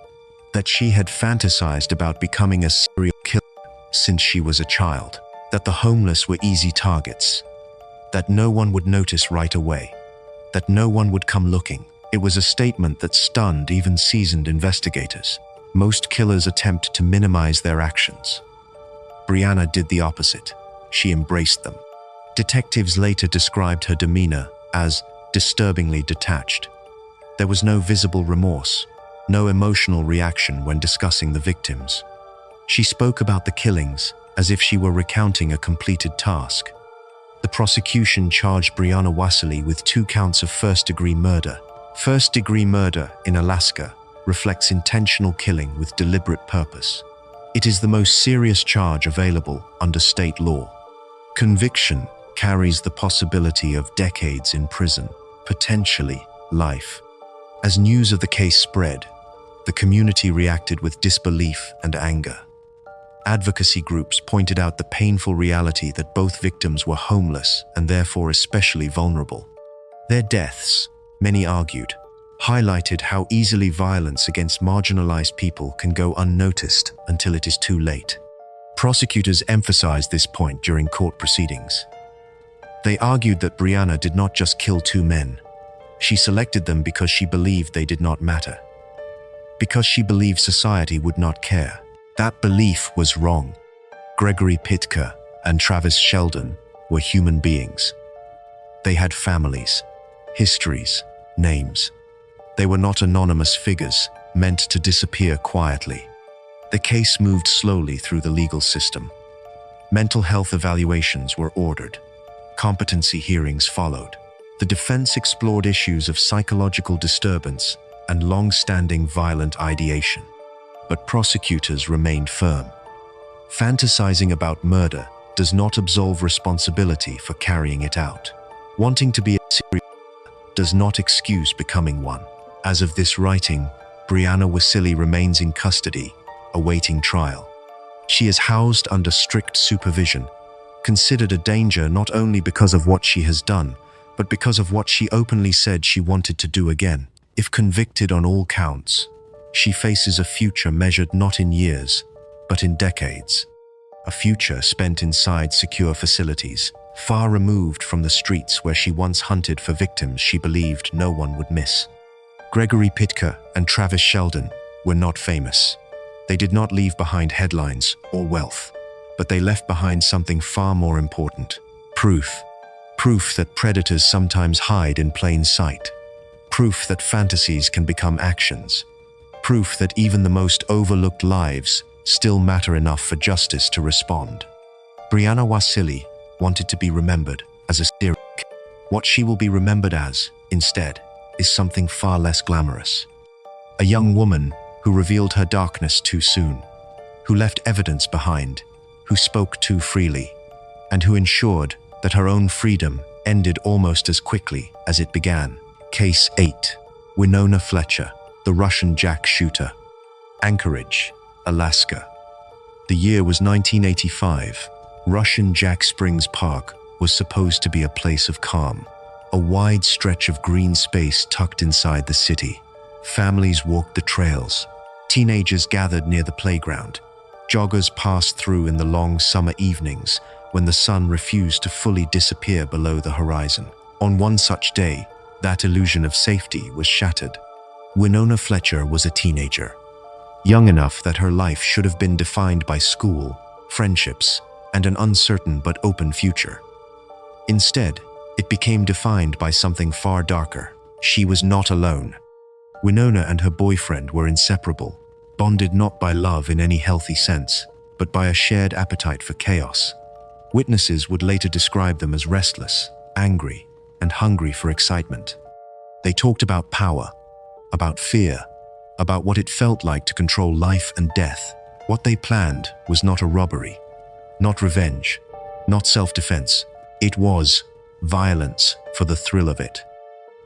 that she had fantasized about becoming a serial killer since she was a child, that the homeless were easy targets, that no one would notice right away, that no one would come looking. It was a statement that stunned even seasoned investigators. Most killers attempt to minimize their actions. Brianna did the opposite. She embraced them. Detectives later described her demeanor as disturbingly detached. There was no visible remorse, no emotional reaction when discussing the victims. She spoke about the killings as if she were recounting a completed task. The prosecution charged Brianna Wassily with 2 counts of first-degree murder. First-degree murder in Alaska reflects intentional killing with deliberate purpose. It is the most serious charge available under state law. Conviction carries the possibility of decades in prison, potentially life. As news of the case spread, the community reacted with disbelief and anger. Advocacy groups pointed out the painful reality that both victims were homeless and therefore especially vulnerable. Their deaths, many argued, highlighted how easily violence against marginalized people can go unnoticed until it is too late. Prosecutors emphasized this point during court proceedings. They argued that Brianna did not just kill 2 men. She selected them because she believed they did not matter. Because she believed society would not care. That belief was wrong. Gregory Pitka and Travis Sheldon were human beings. They had families, histories, names. They were not anonymous figures meant to disappear quietly. The case moved slowly through the legal system. Mental health evaluations were ordered. Competency hearings followed. The defense explored issues of psychological disturbance and long-standing violent ideation. But prosecutors remained firm. Fantasizing about murder does not absolve responsibility for carrying it out. Wanting to be a serial killer does not excuse becoming one. As of this writing, Brianna Wassily remains in custody, awaiting trial. She is housed under strict supervision, considered a danger not only because of what she has done, but because of what she openly said she wanted to do again. If convicted on all counts, she faces a future measured not in years, but in decades. A future spent inside secure facilities, far removed from the streets where she once hunted for victims she believed no one would miss. Gregory Pitka and Travis Sheldon were not famous. They did not leave behind headlines or wealth, but they left behind something far more important: proof. Proof that predators sometimes hide in plain sight. Proof that fantasies can become actions. Proof that even the most overlooked lives still matter enough for justice to respond. Brianna Wassily wanted to be remembered as a serial killer. What she will be remembered as, instead, is something far less glamorous. A young woman who revealed her darkness too soon, who left evidence behind, who spoke too freely, and who ensured that her own freedom ended almost as quickly as it began. Case 8. Winona Fletcher, the Russian Jack shooter. Anchorage, Alaska. The year was 1985. Russian Jack Springs Park was supposed to be a place of calm, a wide stretch of green space tucked inside the city. Families walked the trails. Teenagers gathered near the playground. Joggers passed through in the long summer evenings when the sun refused to fully disappear below the horizon. On one such day, that illusion of safety was shattered. Winona Fletcher was a teenager, young enough that her life should have been defined by school, friendships, and an uncertain but open future. Instead, it became defined by something far darker. She was not alone. Winona and her boyfriend were inseparable, bonded not by love in any healthy sense, but by a shared appetite for chaos. Witnesses would later describe them as restless, angry, and hungry for excitement. They talked about power, about fear, about what it felt like to control life and death. What they planned was not a robbery, not revenge, not self-defense. It was violence for the thrill of it.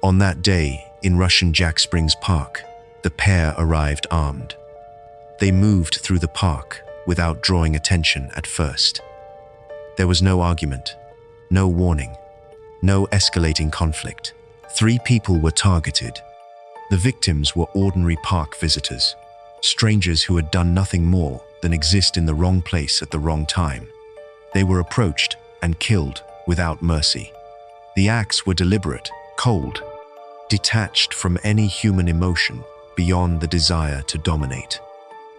On that day, in Russian Jack Springs Park, the pair arrived armed. They moved through the park without drawing attention at first. There was no argument, no warning, no escalating conflict. 3 people were targeted. The victims were ordinary park visitors, strangers who had done nothing more than exist in the wrong place at the wrong time. They were approached and killed without mercy. The acts were deliberate, cold, detached from any human emotion beyond the desire to dominate.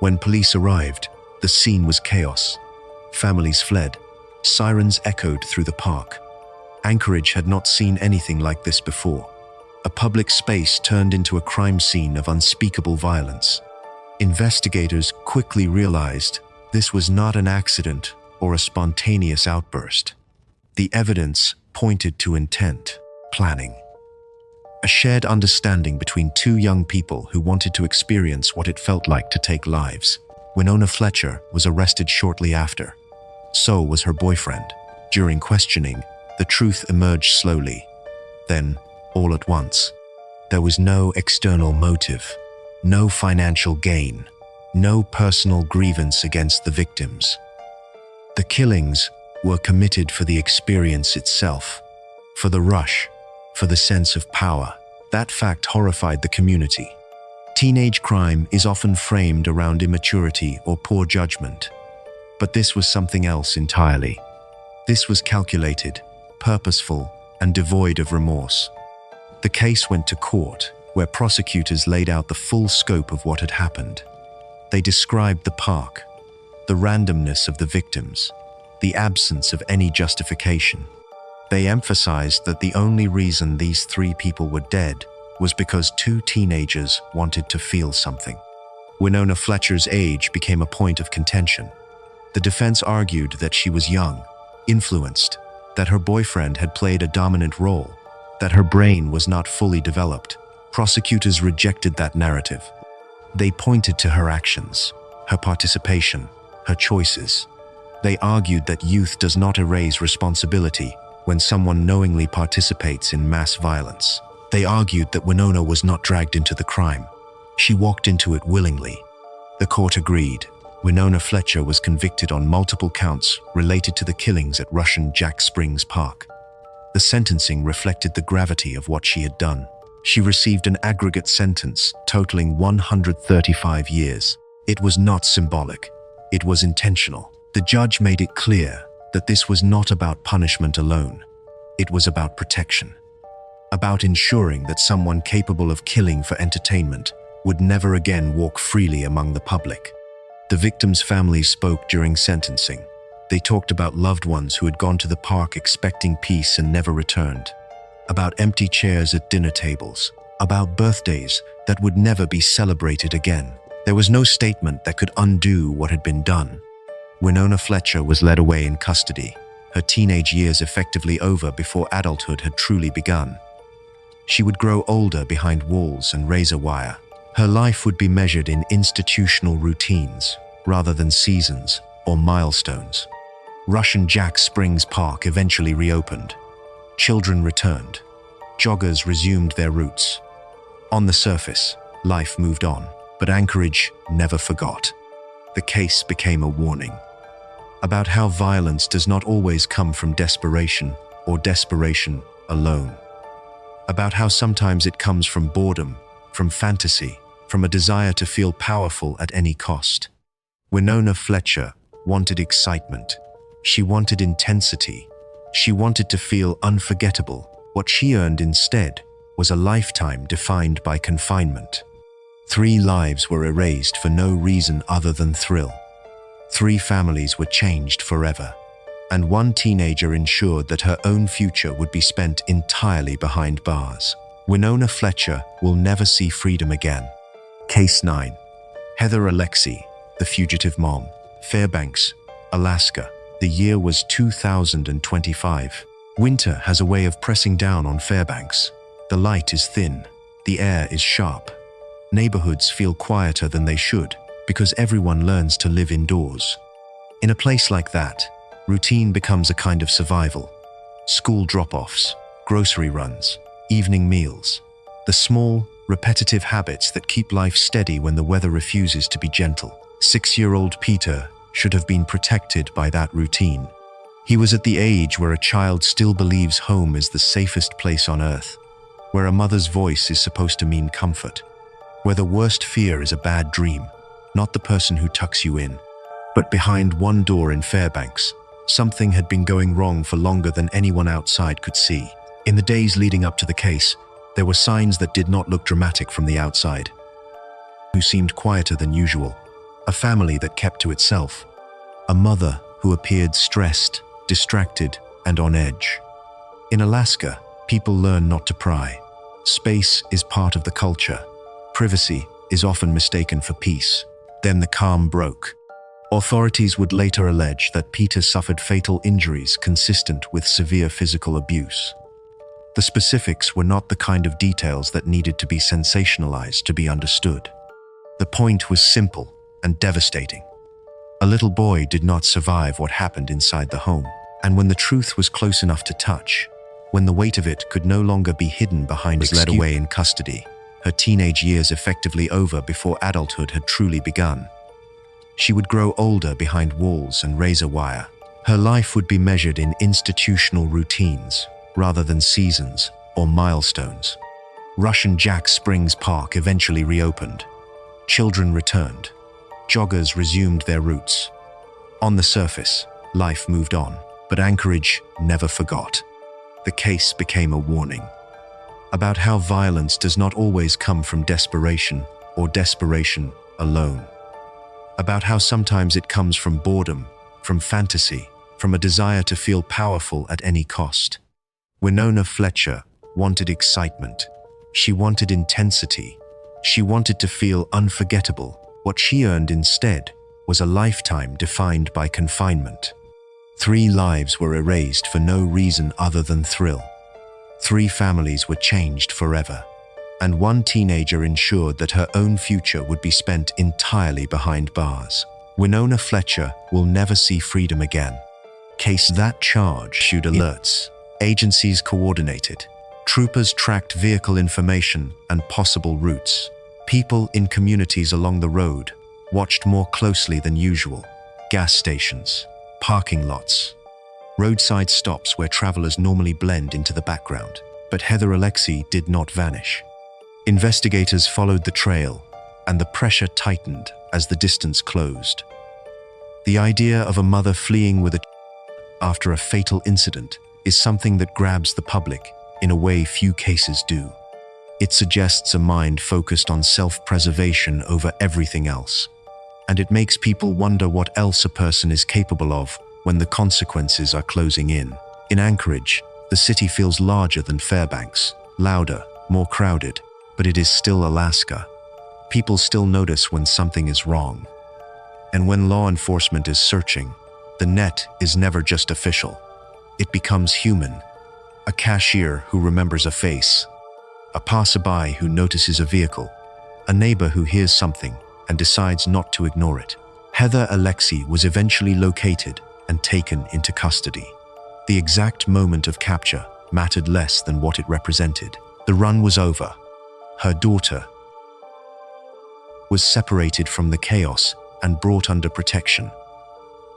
When police arrived, the scene was chaos. Families fled. Sirens echoed through the park. Anchorage had not seen anything like this before. A public space turned into a crime scene of unspeakable violence. Investigators quickly realized this was not an accident or a spontaneous outburst. The evidence pointed to intent, planning. A shared understanding between two young people who wanted to experience what it felt like to take lives. Winona Fletcher was arrested shortly after. So was her boyfriend. During questioning, the truth emerged slowly. Then, all at once, there was no external motive, no financial gain, no personal grievance against the victims. The killings were committed for the experience itself, for the rush, for the sense of power. That fact horrified the community. Teenage crime is often framed around immaturity or poor judgment. But this was something else entirely. This was calculated, purposeful, and devoid of remorse. The case went to court, where prosecutors laid out the full scope of what had happened. They described the park, the randomness of the victims, the absence of any justification. They emphasized that the only reason these three people were dead was because two teenagers wanted to feel something. Winona Fletcher's age became a point of contention. The defense argued that she was young, influenced, that her boyfriend had played a dominant role, that her brain was not fully developed. Prosecutors rejected that narrative. They pointed to her actions, her participation, her choices. They argued that youth does not erase responsibility when someone knowingly participates in mass violence. They argued that Winona was not dragged into the crime. She walked into it willingly. The court agreed. Winona Fletcher was convicted on multiple counts related to the killings at Russian Jack Springs Park. The sentencing reflected the gravity of what she had done. She received an aggregate sentence totaling 135 years. It was not symbolic. It was intentional. The judge made it clear that this was not about punishment alone. It was about protection. About ensuring that someone capable of killing for entertainment would never again walk freely among the public. The victims' families spoke during sentencing. They talked about loved ones who had gone to the park expecting peace and never returned. About empty chairs at dinner tables. About birthdays that would never be celebrated again. There was no statement that could undo what had been done. Winona Fletcher was led away in custody, her teenage years effectively over before adulthood had truly begun. She would grow older behind walls and razor wire. Her life would be measured in institutional routines, rather than seasons or milestones. Russian Jack Springs Park eventually reopened. Children returned. Joggers resumed their routes. On the surface, life moved on, but Anchorage never forgot. The case became a warning about how violence does not always come from desperation or desperation alone. About how sometimes it comes from boredom, from fantasy, from a desire to feel powerful at any cost. Winona Fletcher wanted excitement. She wanted intensity. She wanted to feel unforgettable. What she earned instead was a lifetime defined by confinement. 3 lives were erased for no reason other than thrill. 3 families were changed forever. And 1 teenager ensured that her own future would be spent entirely behind bars. Winona Fletcher will never see freedom again. Case 9. Heather Alexie, the fugitive mom. Fairbanks, Alaska. The year was 2025. Winter has a way of pressing down on Fairbanks. The light is thin. The air is sharp. Neighborhoods feel quieter than they should because everyone learns to live indoors. In a place like that, routine becomes a kind of survival. School drop-offs, grocery runs, evening meals. The small, repetitive habits that keep life steady when the weather refuses to be gentle. 6-year-old Peter should have been protected by that routine. He was at the age where a child still believes home is the safest place on earth, where a mother's voice is supposed to mean comfort, where the worst fear is a bad dream, not the person who tucks you in. But behind one door in Fairbanks, something had been going wrong for longer than anyone outside could see. In the days leading up to the case, there were signs that did not look dramatic from the outside. Who seemed quieter than usual. A family that kept to itself. A mother who appeared stressed, distracted, and on edge. In Alaska, people learn not to pry. Space is part of the culture. Privacy is often mistaken for peace. Then the calm broke. Authorities would later allege that Peter suffered fatal injuries consistent with severe physical abuse. The specifics were not the kind of details that needed to be sensationalized to be understood. The point was simple and devastating. A little boy did not survive what happened inside the home, and when the truth was close enough to touch, when the weight of it could no longer be hidden behind was led away in custody, her teenage years effectively over before adulthood had truly begun. She would grow older behind walls and razor wire. Her life would be measured in institutional routines rather than seasons or milestones. Russian Jack Springs Park eventually reopened. Children returned. Joggers resumed their routes. On the surface, life moved on, but Anchorage never forgot. The case became a warning about how violence does not always come from desperation or desperation alone. About how sometimes it comes from boredom, from fantasy, from a desire to feel powerful at any cost. Winona Fletcher wanted excitement. She wanted intensity. She wanted to feel unforgettable. What she earned instead was a lifetime defined by confinement. 3 lives were erased for no reason other than thrill. 3 families were changed forever. And 1 teenager ensured that her own future would be spent entirely behind bars. Winona Fletcher will never see freedom again. Case that charge issued alerts. Agencies coordinated. Troopers tracked vehicle information and possible routes. People in communities along the road watched more closely than usual. Gas stations, parking lots, roadside stops where travelers normally blend into the background. But Heather Alexie did not vanish. Investigators followed the trail, and the pressure tightened as the distance closed. The idea of a mother fleeing with a after a fatal incident is something that grabs the public in a way few cases do. It suggests a mind focused on self-preservation over everything else, and it makes people wonder what else a person is capable of when the consequences are closing in. In Anchorage, the city feels larger than Fairbanks, louder, more crowded, but it is still Alaska. People still notice when something is wrong. And when law enforcement is searching, the net is never just official. It becomes human. A cashier who remembers a face, a passerby who notices a vehicle, a neighbor who hears something and decides not to ignore it. Heather Alexie was eventually located and taken into custody. The exact moment of capture mattered less than what it represented. The run was over. Her daughter was separated from the chaos and brought under protection.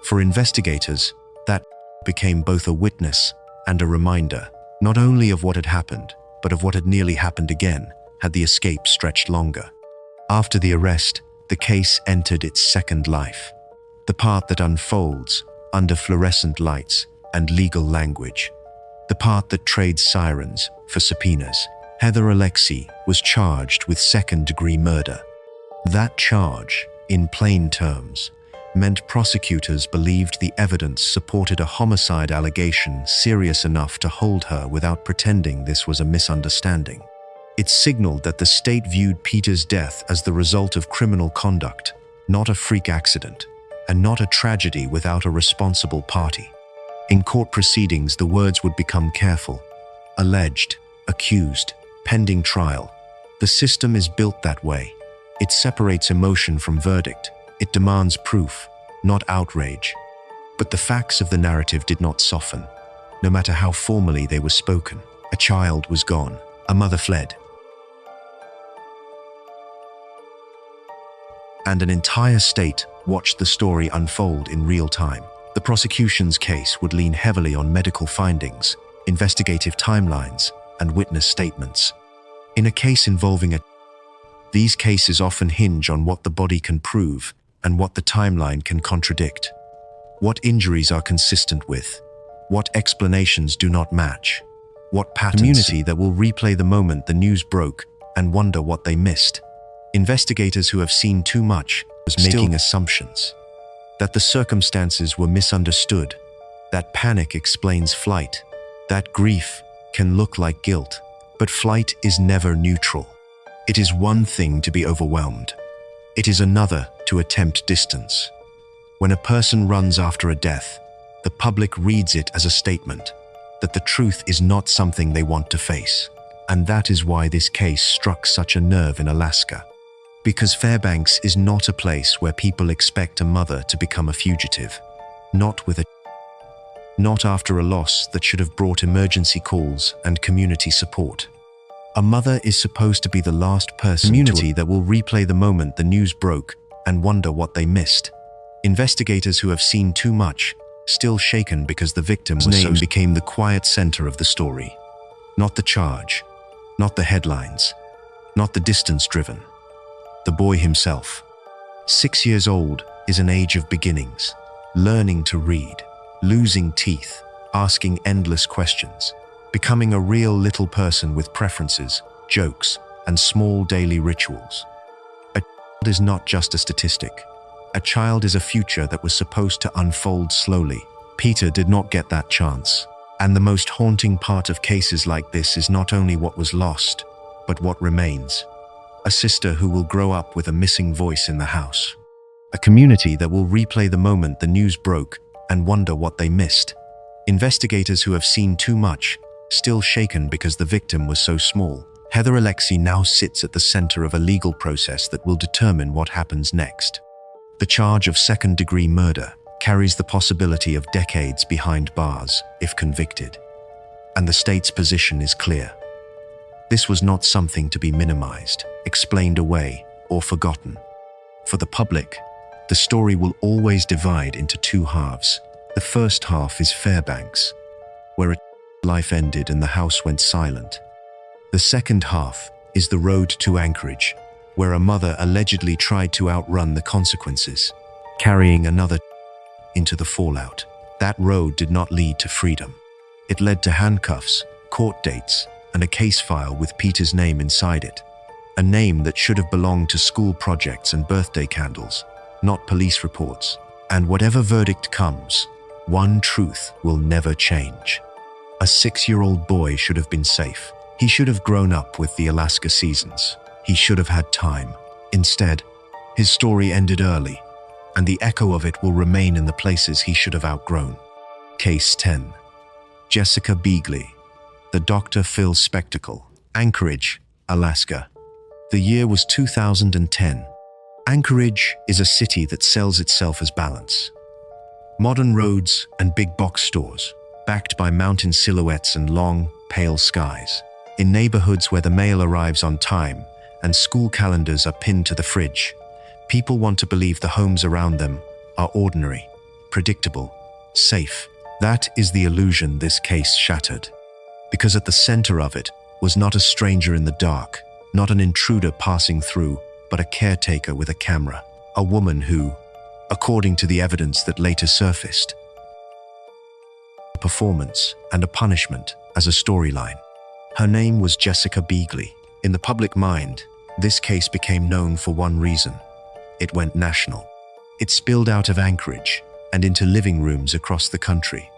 For investigators, that became both a witness and a reminder, not only of what had happened, but of what had nearly happened again had the escape stretched longer. After the arrest, the case entered its second life, the part that unfolds under fluorescent lights and legal language, the part that trades sirens for subpoenas. Heather Alexie was charged with second-degree murder. That charge, in plain terms, meant prosecutors believed the evidence supported a homicide allegation serious enough to hold her without pretending this was a misunderstanding. It signaled that the state viewed Peter's death as the result of criminal conduct, not a freak accident, and not a tragedy without a responsible party. In court proceedings, the words would become careful. Alleged, accused, pending trial. The system is built that way. It separates emotion from verdict. It demands proof, not outrage. But the facts of the narrative did not soften, no matter how formally they were spoken. A child was gone. A mother fled. And an entire state watched the story unfold in real time. The prosecution's case would lean heavily on medical findings, investigative timelines, and witness statements. In a case involving these cases often hinge on what the body can prove and what the timeline can contradict. What injuries are consistent with, what explanations do not match, what patterns. Community that will replay the moment the news broke and wonder what they missed. Investigators who have seen too much was making assumptions. That the circumstances were misunderstood, that panic explains flight, That grief can look like guilt, but flight is never neutral. It is one thing to be overwhelmed. It is another to attempt distance. When a person runs after a death, the public reads it as a statement that the truth is not something they want to face. And that is why this case struck such a nerve in Alaska. Because Fairbanks is not a place where people expect a mother to become a fugitive. Not after a loss that should have brought emergency calls and community support. A mother is supposed to be the last person that will replay the moment the news broke and wonder what they missed. Investigators who have seen too much, still shaken because the victim's name became the quiet center of the story. Not the charge, not the headlines, not the distance driven. The boy himself. 6 years old is an age of beginnings, learning to read, losing teeth, asking endless questions, becoming a real little person with preferences, jokes, and small daily rituals. A child is not just a statistic. A child is a future that was supposed to unfold slowly. Peter did not get that chance. And the most haunting part of cases like this is not only what was lost, but what remains. A sister who will grow up with a missing voice in the house. A community that will replay the moment the news broke and wonder what they missed. Investigators who have seen too much, still shaken because the victim was so small. Heather Alexie now sits at the center of a legal process that will determine what happens next. The charge of second-degree murder carries the possibility of decades behind bars if convicted. And the state's position is clear. This was not something to be minimized, explained away, or forgotten. For the public, the story will always divide into two halves. The first half is Fairbanks, where a life ended and the house went silent. The second half is the road to Anchorage, where a mother allegedly tried to outrun the consequences, carrying another into the fallout. That road did not lead to freedom. It led to handcuffs, court dates, and a case file with Peter's name inside it. A name that should have belonged to school projects and birthday candles, not police reports. And whatever verdict comes, one truth will never change. A 6-year-old boy should have been safe. He should have grown up with the Alaska seasons. He should have had time. Instead, his story ended early, and the echo of it will remain in the places he should have outgrown. Case 10. Jessica Beagley. The Dr. Phil Spectacle. Anchorage, Alaska. The year was 2010. Anchorage is a city that sells itself as balance. Modern roads and big box stores, backed by mountain silhouettes and long, pale skies. In neighborhoods where the mail arrives on time and school calendars are pinned to the fridge, people want to believe the homes around them are ordinary, predictable, safe. That is the illusion this case shattered. Because at the center of it was not a stranger in the dark, not an intruder passing through, but a caretaker with a camera. A woman who, according to the evidence that later surfaced, a performance and a punishment as a storyline. Her name was Jessica Beagley. In the public mind, this case became known for one reason. It went national. It spilled out of Anchorage and into living rooms across the country.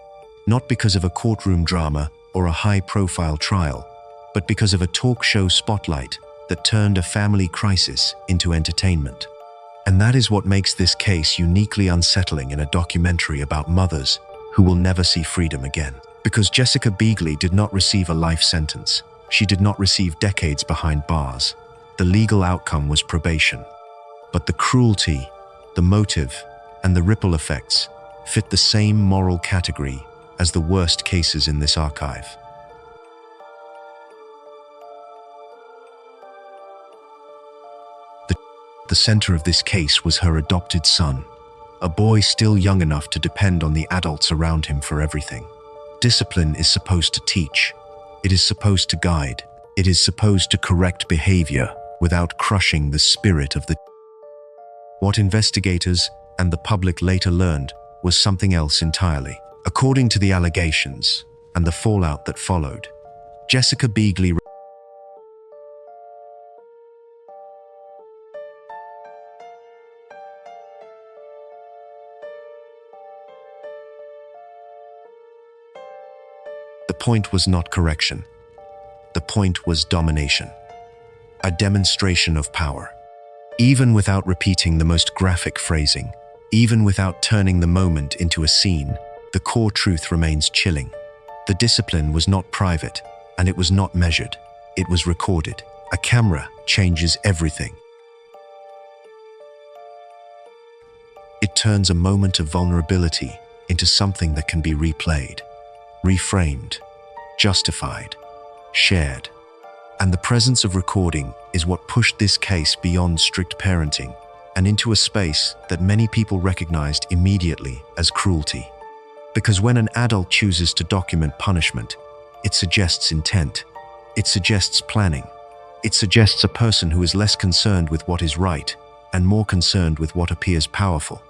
Not because of a courtroom drama or a high-profile trial, but because of a talk show spotlight that turned a family crisis into entertainment. And that is what makes this case uniquely unsettling in a documentary about mothers who will never see freedom again. Because Jessica Beagley did not receive a life sentence. She did not receive decades behind bars. The legal outcome was probation. But the cruelty, the motive, and the ripple effects fit the same moral category as the worst cases in this archive. The center of this case was her adopted son, a boy still young enough to depend on the adults around him for everything. Discipline is supposed to teach. It is supposed to guide. It is supposed to correct behavior without crushing the spirit of the... What investigators and the public later learned was something else entirely. According to the allegations and the fallout that followed, Jessica Beagley point was not correction. The point was domination. A demonstration of power. Even without repeating the most graphic phrasing, even without turning the moment into a scene, the core truth remains chilling. The discipline was not private, and it was not measured. It was recorded. A camera changes everything. It turns a moment of vulnerability into something that can be replayed, reframed, justified, shared. And the presence of recording is what pushed this case beyond strict parenting and into a space that many people recognized immediately as cruelty. Because when an adult chooses to document punishment, it suggests intent, it suggests planning, it suggests a person who is less concerned with what is right and more concerned with what appears powerful.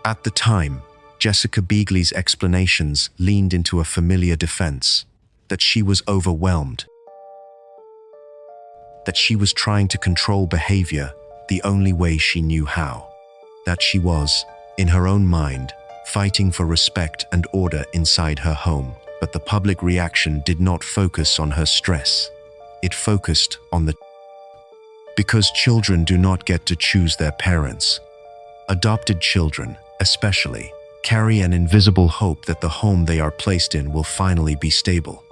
At the time, Jessica Beagley's explanations leaned into a familiar defense, that she was overwhelmed, that she was trying to control behavior the only way she knew how, that she was, in her own mind, fighting for respect and order inside her home. But the public reaction did not focus on her stress. It focused on the because children do not get to choose their parents. Adopted children, especially, carry an invisible hope that the home they are placed in will finally be stable,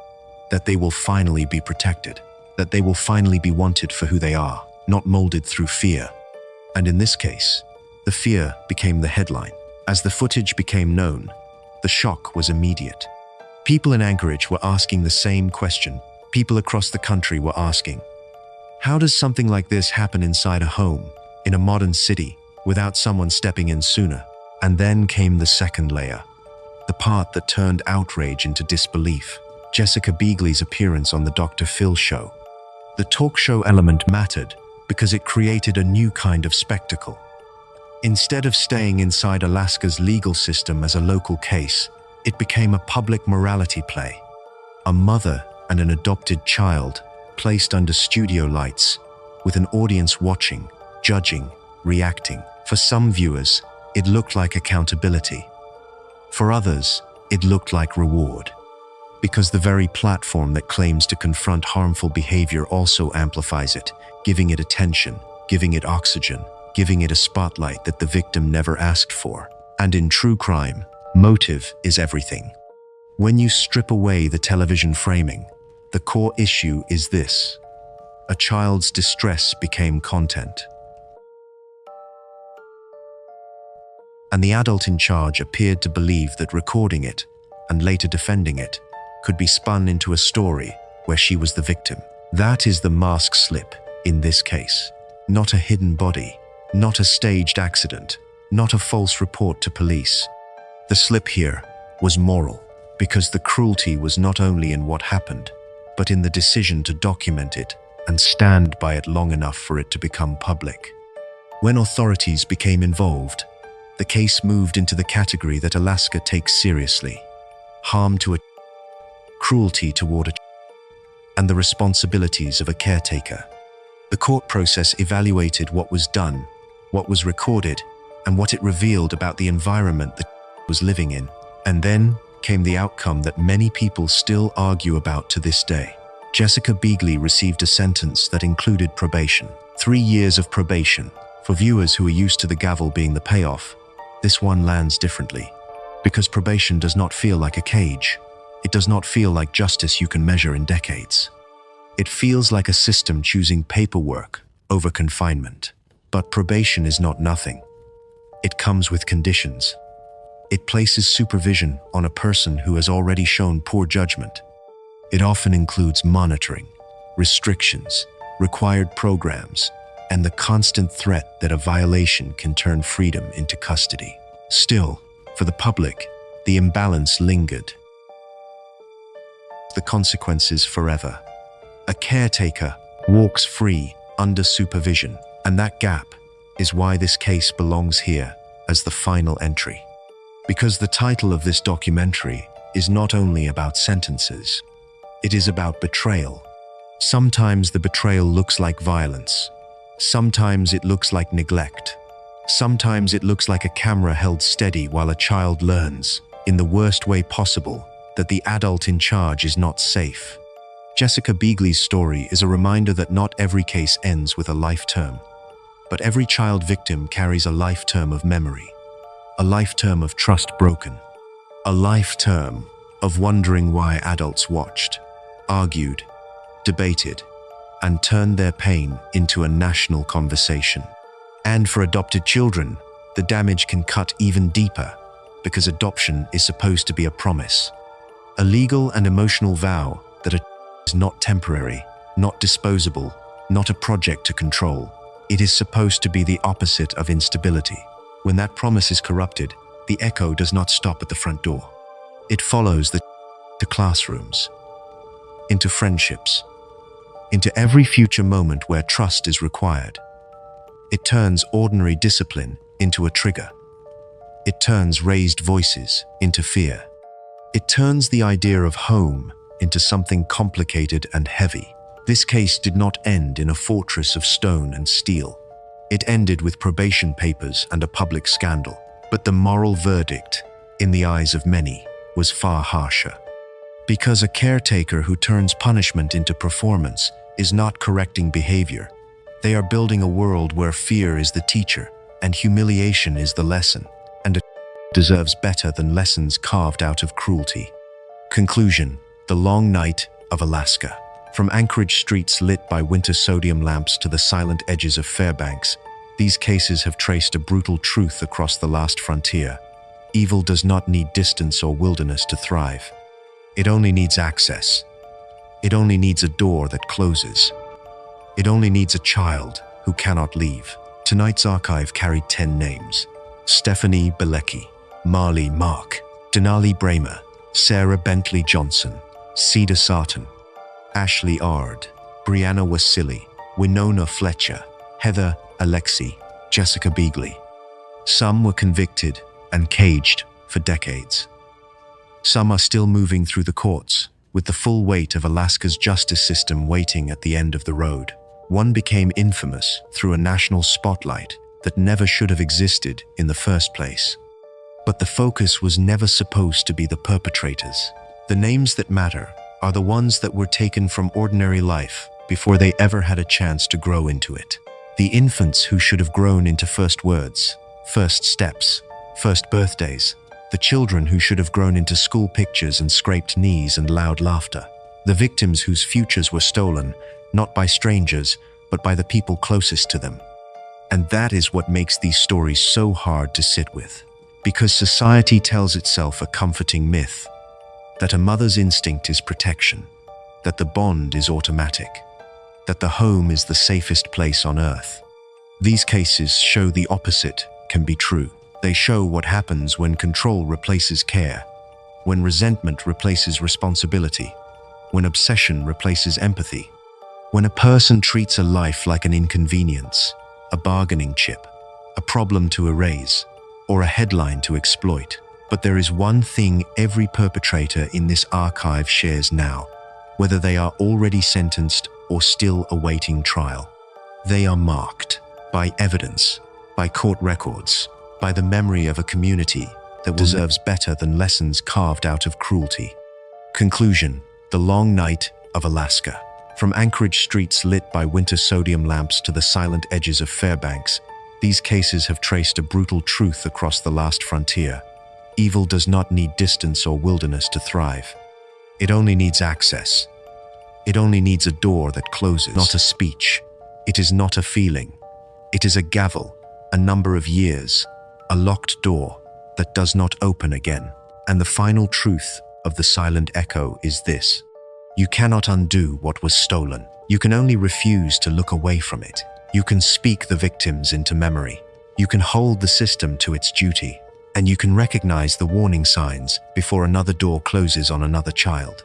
that they will finally be protected, that they will finally be wanted for who they are, not molded through fear. And in this case, the fear became the headline. As the footage became known, the shock was immediate. People in Anchorage were asking the same question. People across the country were asking, how does something like this happen inside a home, in a modern city, without someone stepping in sooner? And then came the second layer, the part that turned outrage into disbelief. Jessica Beagley's appearance on the Dr. Phil show. The talk show element mattered because it created a new kind of spectacle. Instead of staying inside Alaska's legal system as a local case, it became a public morality play. A mother and an adopted child placed under studio lights, with an audience watching, judging, reacting. For some viewers, it looked like accountability. For others, it looked like reward. Because the very platform that claims to confront harmful behavior also amplifies it, giving it attention, giving it oxygen, giving it a spotlight that the victim never asked for. And in true crime, motive is everything. When you strip away the television framing, the core issue is this: a child's distress became content. And the adult in charge appeared to believe that recording it, and later defending it, could be spun into a story where she was the victim. That is the mask slip in this case. Not a hidden body, not a staged accident, not a false report to police. The slip here was moral, because the cruelty was not only in what happened, but in the decision to document it and stand by it long enough for it to become public. When authorities became involved, the case moved into the category that Alaska takes seriously: harm to a cruelty toward a and the responsibilities of a caretaker. The court process evaluated what was done, what was recorded, and what it revealed about the environment that was living in. And then came the outcome that many people still argue about to this day. Jessica Beagley received a sentence that included probation. 3 years of probation. For viewers who are used to the gavel being the payoff, this one lands differently. Because probation does not feel like a cage. It does not feel like justice you can measure in decades. It feels like a system choosing paperwork over confinement. But probation is not nothing. It comes with conditions. It places supervision on a person who has already shown poor judgment. It often includes monitoring, restrictions, required programs, and the constant threat that a violation can turn freedom into custody. Still, for the public, the imbalance lingered. The consequences forever. A caretaker walks free under supervision, and that gap is why this case belongs here as the final entry. Because the title of this documentary is not only about sentences, it is about betrayal. Sometimes the betrayal looks like violence. Sometimes it looks like neglect. Sometimes it looks like a camera held steady while a child learns, in the worst way possible, that the adult in charge is not safe. Jessica Beagley's story is a reminder that not every case ends with a life term, but every child victim carries a life term of memory, a life term of trust broken, a life term of wondering why adults watched, argued, debated, and turned their pain into a national conversation. And for adopted children, the damage can cut even deeper because adoption is supposed to be a promise, a legal and emotional vow that a child is not temporary, not disposable, not a project to control. It is supposed to be the opposite of instability. When that promise is corrupted, the echo does not stop at the front door. It follows the to classrooms, into friendships, into every future moment where trust is required. It turns ordinary discipline into a trigger. It turns raised voices into fear. It turns the idea of home into something complicated and heavy. This case did not end in a fortress of stone and steel. It ended with probation papers and a public scandal. But the moral verdict, in the eyes of many, was far harsher. Because a caretaker who turns punishment into performance is not correcting behavior. They are building a world where fear is the teacher and humiliation is the lesson, and a deserves better than lessons carved out of cruelty. Conclusion: the long night of Alaska. From Anchorage streets lit by winter sodium lamps to the silent edges of Fairbanks, these cases have traced a brutal truth across the last frontier. Evil does not need distance or wilderness to thrive. It only needs access. It only needs a door that closes. It only needs a child who cannot leave. Tonight's archive carried 10 names: Stephanie Bilecki, Marley Mark, Denali Bramer, Sarah Bentley Johnson, Cedar Sarton, Ashley Ard, Brianna Wasili, Winona Fletcher, Heather Alexi, Jessica Beagley. Some were convicted and caged for decades. Some are still moving through the courts, with the full weight of Alaska's justice system waiting at the end of the road. One became infamous through a national spotlight that never should have existed in the first place. But the focus was never supposed to be the perpetrators. The names that matter are the ones that were taken from ordinary life before they ever had a chance to grow into it. The infants who should have grown into first words, first steps, first birthdays. The children who should have grown into school pictures and scraped knees and loud laughter. The victims whose futures were stolen, not by strangers, but by the people closest to them. And that is what makes these stories so hard to sit with. Because society tells itself a comforting myth, that a mother's instinct is protection, that the bond is automatic, that the home is the safest place on earth. These cases show the opposite can be true. They show what happens when control replaces care, when resentment replaces responsibility, when obsession replaces empathy, when a person treats a life like an inconvenience, a bargaining chip, a problem to erase, or a headline to exploit. But there is one thing every perpetrator in this archive shares now, whether they are already sentenced or still awaiting trial. They are marked by evidence, by court records, by the memory of a community that deserves better than lessons carved out of cruelty. Conclusion: the long night of Alaska. From Anchorage streets lit by winter sodium lamps to the silent edges of Fairbanks, these cases have traced a brutal truth across the last frontier. Evil does not need distance or wilderness to thrive. It only needs access. It only needs a door that closes, not a speech. It is not a feeling. It is a gavel, a number of years, a locked door that does not open again. And the final truth of the silent echo is this: you cannot undo what was stolen. You can only refuse to look away from it. You can speak the victims into memory. You can hold the system to its duty. And you can recognize the warning signs before another door closes on another child.